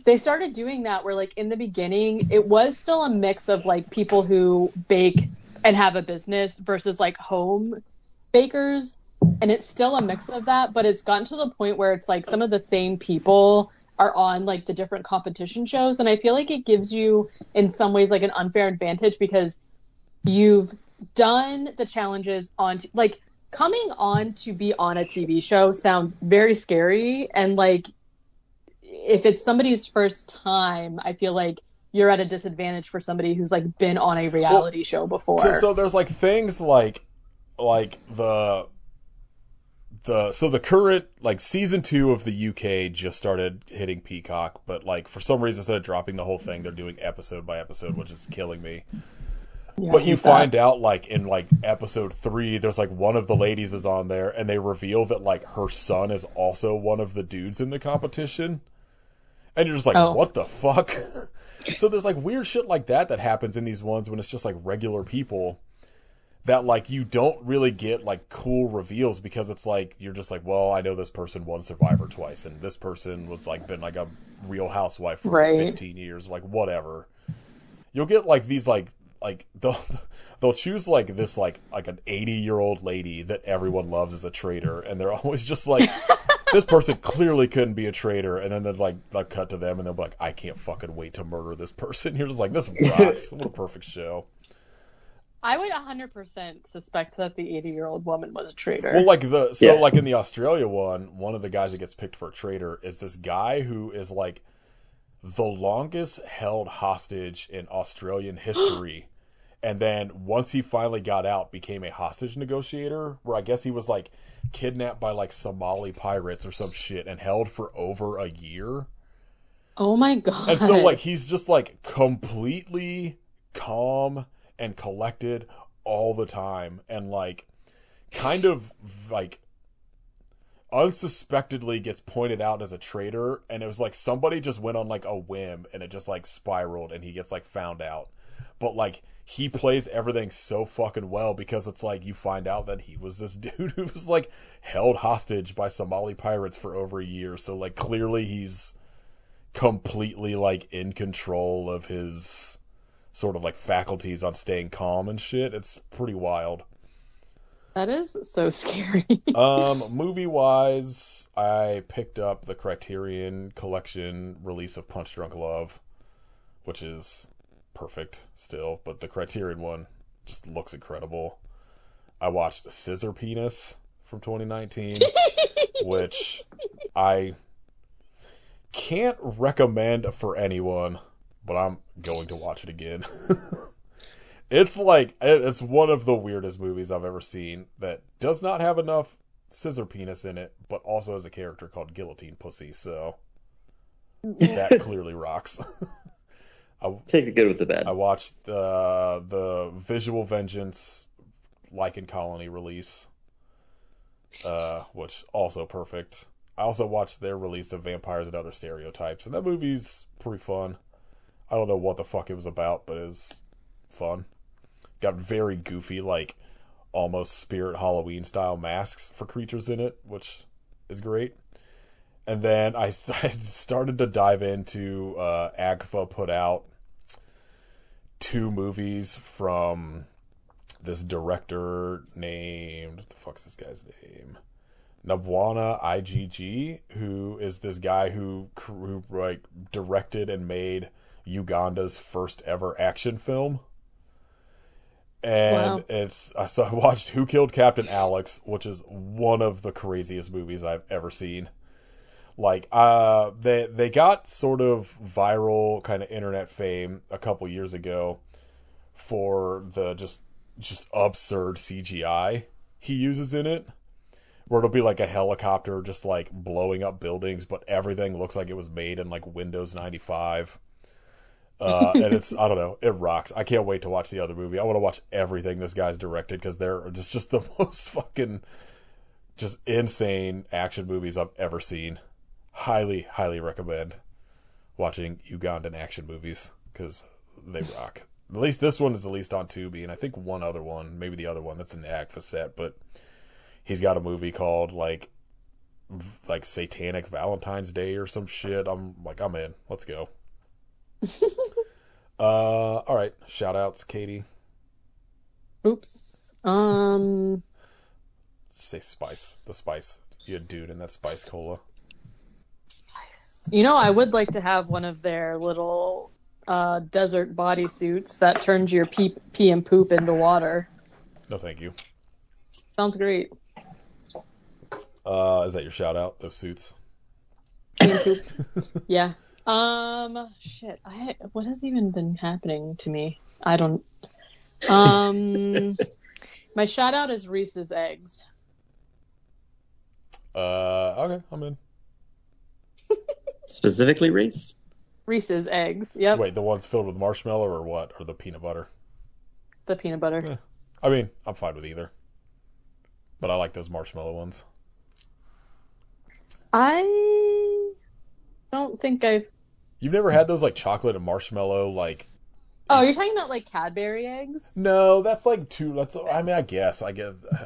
They started doing that where like in the beginning it was still a mix of like people who bake and have a business versus like home bakers, and it's still a mix of that, but it's gotten to the point where it's like some of the same people are on like the different competition shows, and I feel like it gives you in some ways like an unfair advantage because you've done the challenges on like coming on to be on a TV show sounds very scary, and like if it's somebody's first time, I feel like you're at a disadvantage for somebody who's like been on a reality show before. so there's like things like the current, like, season 2 of the UK just started hitting Peacock, but like for some reason instead of dropping the whole thing, they're doing episode by episode, which is killing me. Yeah, But I you hate that. find out, like, in, like, episode 3, there's, like, one of the ladies is on there, and they reveal that, like, her son is also one of the dudes in the competition. And you're just like, Oh. what the fuck? So there's, like, weird shit like that happens in these ones when it's just, like, regular people that, like, you don't really get, like, cool reveals because it's, like, you're just like, well, I know this person won Survivor twice, and this person was, like, been, like, a Real Housewife for Right. 15 years, like, whatever. You'll get, like, these, like they'll choose like this like an 80-year-old lady that everyone loves as a traitor, and they're always just like, this person clearly couldn't be a traitor, and then they'll cut to them and they'll be like, I can't fucking wait to murder this person. You're just like, this rocks. What a perfect show. I would 100% suspect that the 80-year-old woman was a traitor. Well, like Yeah. like in the Australia one of the guys that gets picked for a traitor is this guy who is like the longest held hostage in Australian history. And then once he finally got out, became a hostage negotiator, where I guess he was like kidnapped by like Somali pirates or some shit and held for over a year. Oh my god. And so like he's just like completely calm and collected all the time, and like kind of like unsuspectedly gets pointed out as a traitor, and it was like somebody just went on like a whim and it just like spiraled and he gets like found out. But like he plays everything so fucking well because it's like you find out that he was this dude who was like held hostage by Somali pirates for over a year. So like clearly he's completely like in control of his sort of like faculties on staying calm and shit. It's pretty wild. That is so scary. Movie wise, I picked up the Criterion Collection release of Punch Drunk Love, which is perfect still, but the Criterion one just looks incredible. I watched Scissor Penis from 2019, which I can't recommend for anyone, but I'm going to watch it again. It's like, it's one of the weirdest movies I've ever seen that does not have enough scissor penis in it, but also has a character called Guillotine Pussy, so that clearly rocks. Take the good with the bad. I watched the Visual Vengeance Lichen Colony release, which also perfect. I also watched their release of Vampires and Other Stereotypes, and that movie's pretty fun. I don't know what the fuck it was about, but it was fun. Got very goofy, like almost Spirit Halloween style masks for creatures in it, which is great. And then I started to dive into AGFA put out 2 movies from this director named, what the fuck's this guy's name? Nabwana IGG, who is this guy who like directed and made Uganda's first ever action film. And Wow. I watched Who Killed Captain Alex, which is one of the craziest movies I've ever seen. Like, they got sort of viral kind of internet fame a couple years ago for the just absurd CGI he uses in it, where it'll be like a helicopter just like blowing up buildings, but everything looks like it was made in like Windows 95. And it's, I don't know, it rocks. I can't wait to watch the other movie. I want to watch everything this guy's directed because they're just the most fucking just insane action movies I've ever seen. Highly, highly recommend watching Ugandan action movies because they rock. At least this one is at least on Tubi, and I think one other one, maybe the other one that's in the AGFA set, but he's got a movie called like Satanic Valentine's Day or some shit. I'm in. Let's go. All right. Shout outs, Katie. Oops. Say spice. The spice. You a dude in that spice cola. Spice. You know, I would like to have one of their little desert bodysuits that turns your pee and poop into water. No, thank you. Sounds great. Is that your shout out? Those suits. Pee and poop. Yeah. Shit. What has even been happening to me? I don't. My shout out is Reese's Eggs. Okay, I'm in. Specifically, Reese? Reese's Eggs. Yep. Wait, the ones filled with marshmallow or what? Or the peanut butter? The peanut butter. Yeah. I mean, I'm fine with either. But I like those marshmallow ones. I don't think I've. You've never had those like chocolate and marshmallow like? Oh, you're talking about like Cadbury eggs? No, that's like too. That's. I mean, I guess. I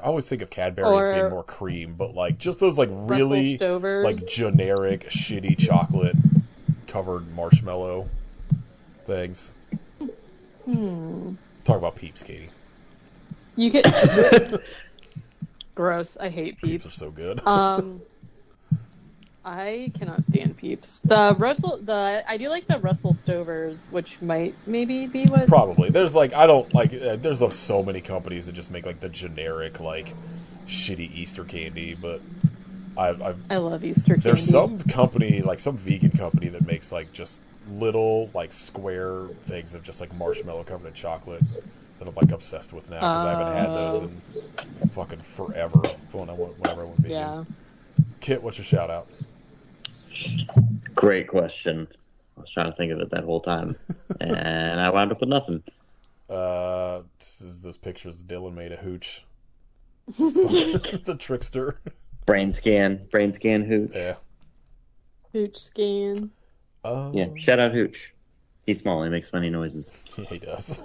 always think of Cadbury as being Or more cream, but like just those like really Russell Stovers. like generic shitty chocolate covered marshmallow things. Talk about Peeps, Katie. You could. Gross. I hate Peeps are Peeps. so good. I cannot stand Peeps. I do like the Russell Stovers, which might maybe be what. Probably. There's like I don't like. There's so many companies that just make like the generic like shitty Easter candy, but I love Easter candy. there's some company like some vegan company that makes like just little like square things of just like marshmallow covered in chocolate that I'm like obsessed with now because I haven't had those in fucking forever. Whenever I went vegan. Yeah. Kit, what's your shout out? Great question. I was trying to think of it that whole time, and I wound up with nothing. This is those pictures Dylan made of Hooch. The trickster. Brain scan Hooch. Yeah. Hooch scan. Yeah, shout out Hooch. He's small. He makes funny noises. Yeah, he does.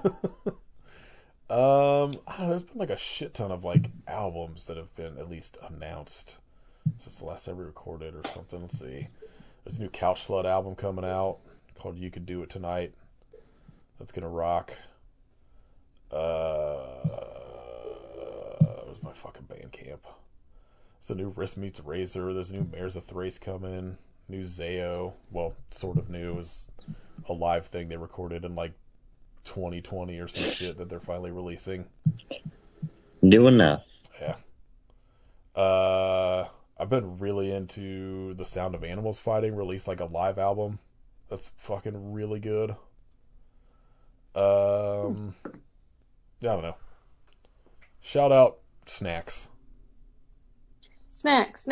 I don't know, there's been like a shit ton of like albums that have been at least announced since the last time we recorded or something. Let's see. There's a new Couch Slut album coming out called You Could Do It Tonight. That's gonna rock. Where's my fucking Bandcamp? There's a new Wrist Meets Razor. There's a new Mares of Thrace coming. New Zayo. Well, sort of new. Is a live thing they recorded in like 2020 or some shit that they're finally releasing. New enough. Yeah. I've been really into The Sound of Animals Fighting, released like a live album. That's fucking really good. I don't know. Shout out Snacks. Snacks.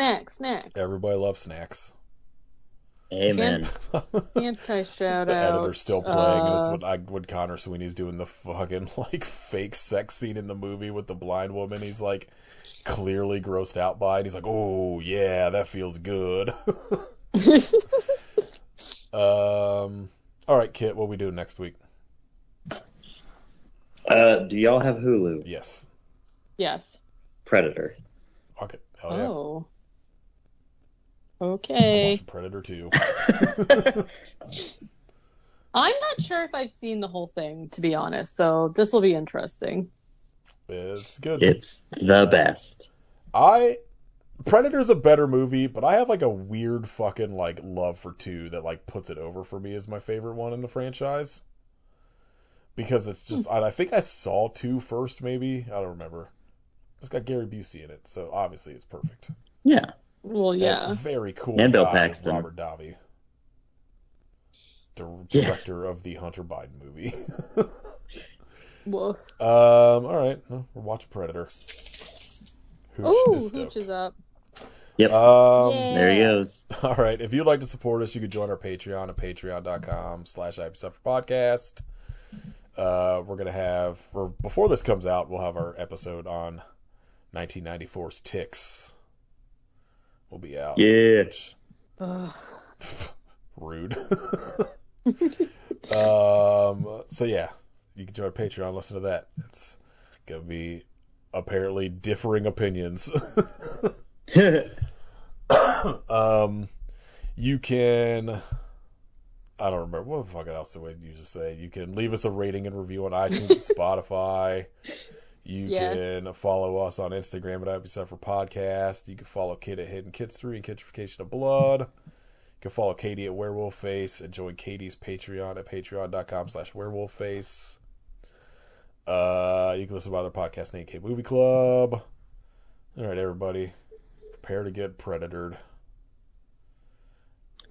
Everybody loves Snacks. Amen. Anti-shout The out. editor's still playing, and it's when Connor Sweeney's doing the fucking like fake sex scene in the movie with the blind woman. He's like clearly grossed out by it. He's like, "Oh yeah, that feels good." All right, Kit, what we do next week? Do y'all have Hulu? Yes. Yes. Predator. Okay. Hell yeah. Oh. I'm Okay. watching Predator 2. I'm not sure if I've seen the whole thing, to be honest, so this will be interesting. It's good. It's the best. Predator's a better movie, but I have like a weird fucking like love for 2 that like puts it over for me as my favorite one in the franchise. because it's just, I think I saw 2 first, maybe. I don't remember. It's got Gary Busey in it, so obviously it's perfect. Yeah. Well, yeah. And very cool And Bill guy, Paxton. Robert Davi. Director of the Hunter Biden movie. Woof. All right. Well, we're watching Predator. Ooh, is stoked. Hooch is up. Yep. Yay. There he goes. All right. If you'd like to support us, you can join our Patreon at patreon.com/IPSufferPodcast. We're going to have, or before this comes out, we'll have our episode on 1994's Ticks. Will be out. Yeah. Which, Ugh. rude. So yeah, you can join our Patreon, listen to that. It's going to be apparently differing opinions. You can, I don't remember what the fuck else the way you just say. You can leave us a rating and review on iTunes and Spotify. You can follow us on Instagram at IPSufferPodcast. You can follow Kid at Hidden Kids 3 and Kitchification of Blood. You can follow Katie at Werewolf Face and join Katie's Patreon at patreon.com/werewolfface. You can listen to other podcasts named K Movie Club. All right, everybody, prepare to get predatored.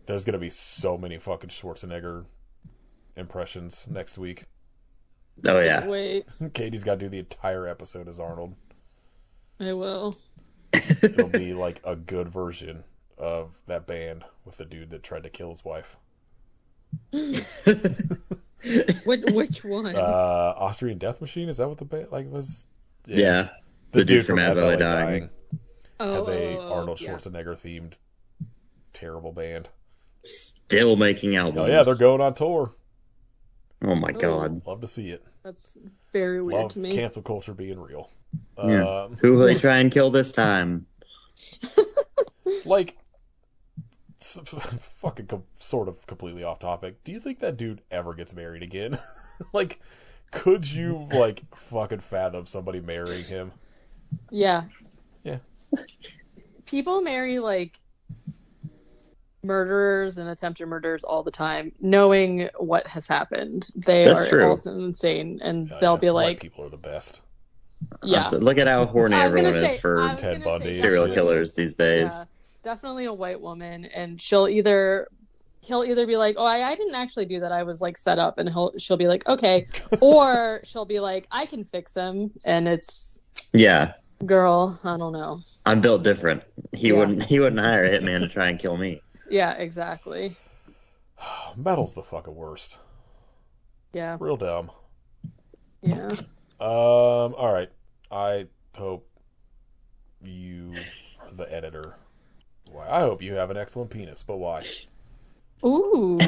There's gonna be so many fucking Schwarzenegger impressions next week. Oh yeah. Wait, Katie's got to do the entire episode as Arnold. I will. It'll be like a good version of that band with the dude that tried to kill his wife. Which one? Austrian Death Machine, is that what the band was? Yeah. The dude from As I Lay Dying. Has a Oh, Arnold yeah. Schwarzenegger themed terrible band. Still making albums. Oh yeah, they're going on tour. Oh my god. Love to see it. That's very weird Love to me. cancel culture being real. Yeah. Who will they try and kill this time? Like, fucking sort of completely off topic. Do you think that dude ever gets married again? Like, could you like fucking fathom somebody marrying him? Yeah. Yeah. People marry like murderers and attempted murderers all the time, knowing what has happened. They That's are true. also insane, and Oh, they'll yeah. be White like, people are the best. yeah. Also, look at how horny I was gonna everyone say- is for I was Ted gonna Bundy. say, serial definitely- killers these days. Yeah, definitely a white woman, and he'll either be like, "Oh, I didn't actually do that. I was like set up," and she'll be like, "Okay," or she'll be like, "I can fix him," and it's, Yeah. girl, I don't know. I'm built different. He Yeah. wouldn't hire a hitman to try and kill me. Yeah, exactly. Metal's the fucking worst. Yeah, Real dumb. yeah. All right. I hope you are the editor. Why? I hope you have an excellent penis, but why? Ooh.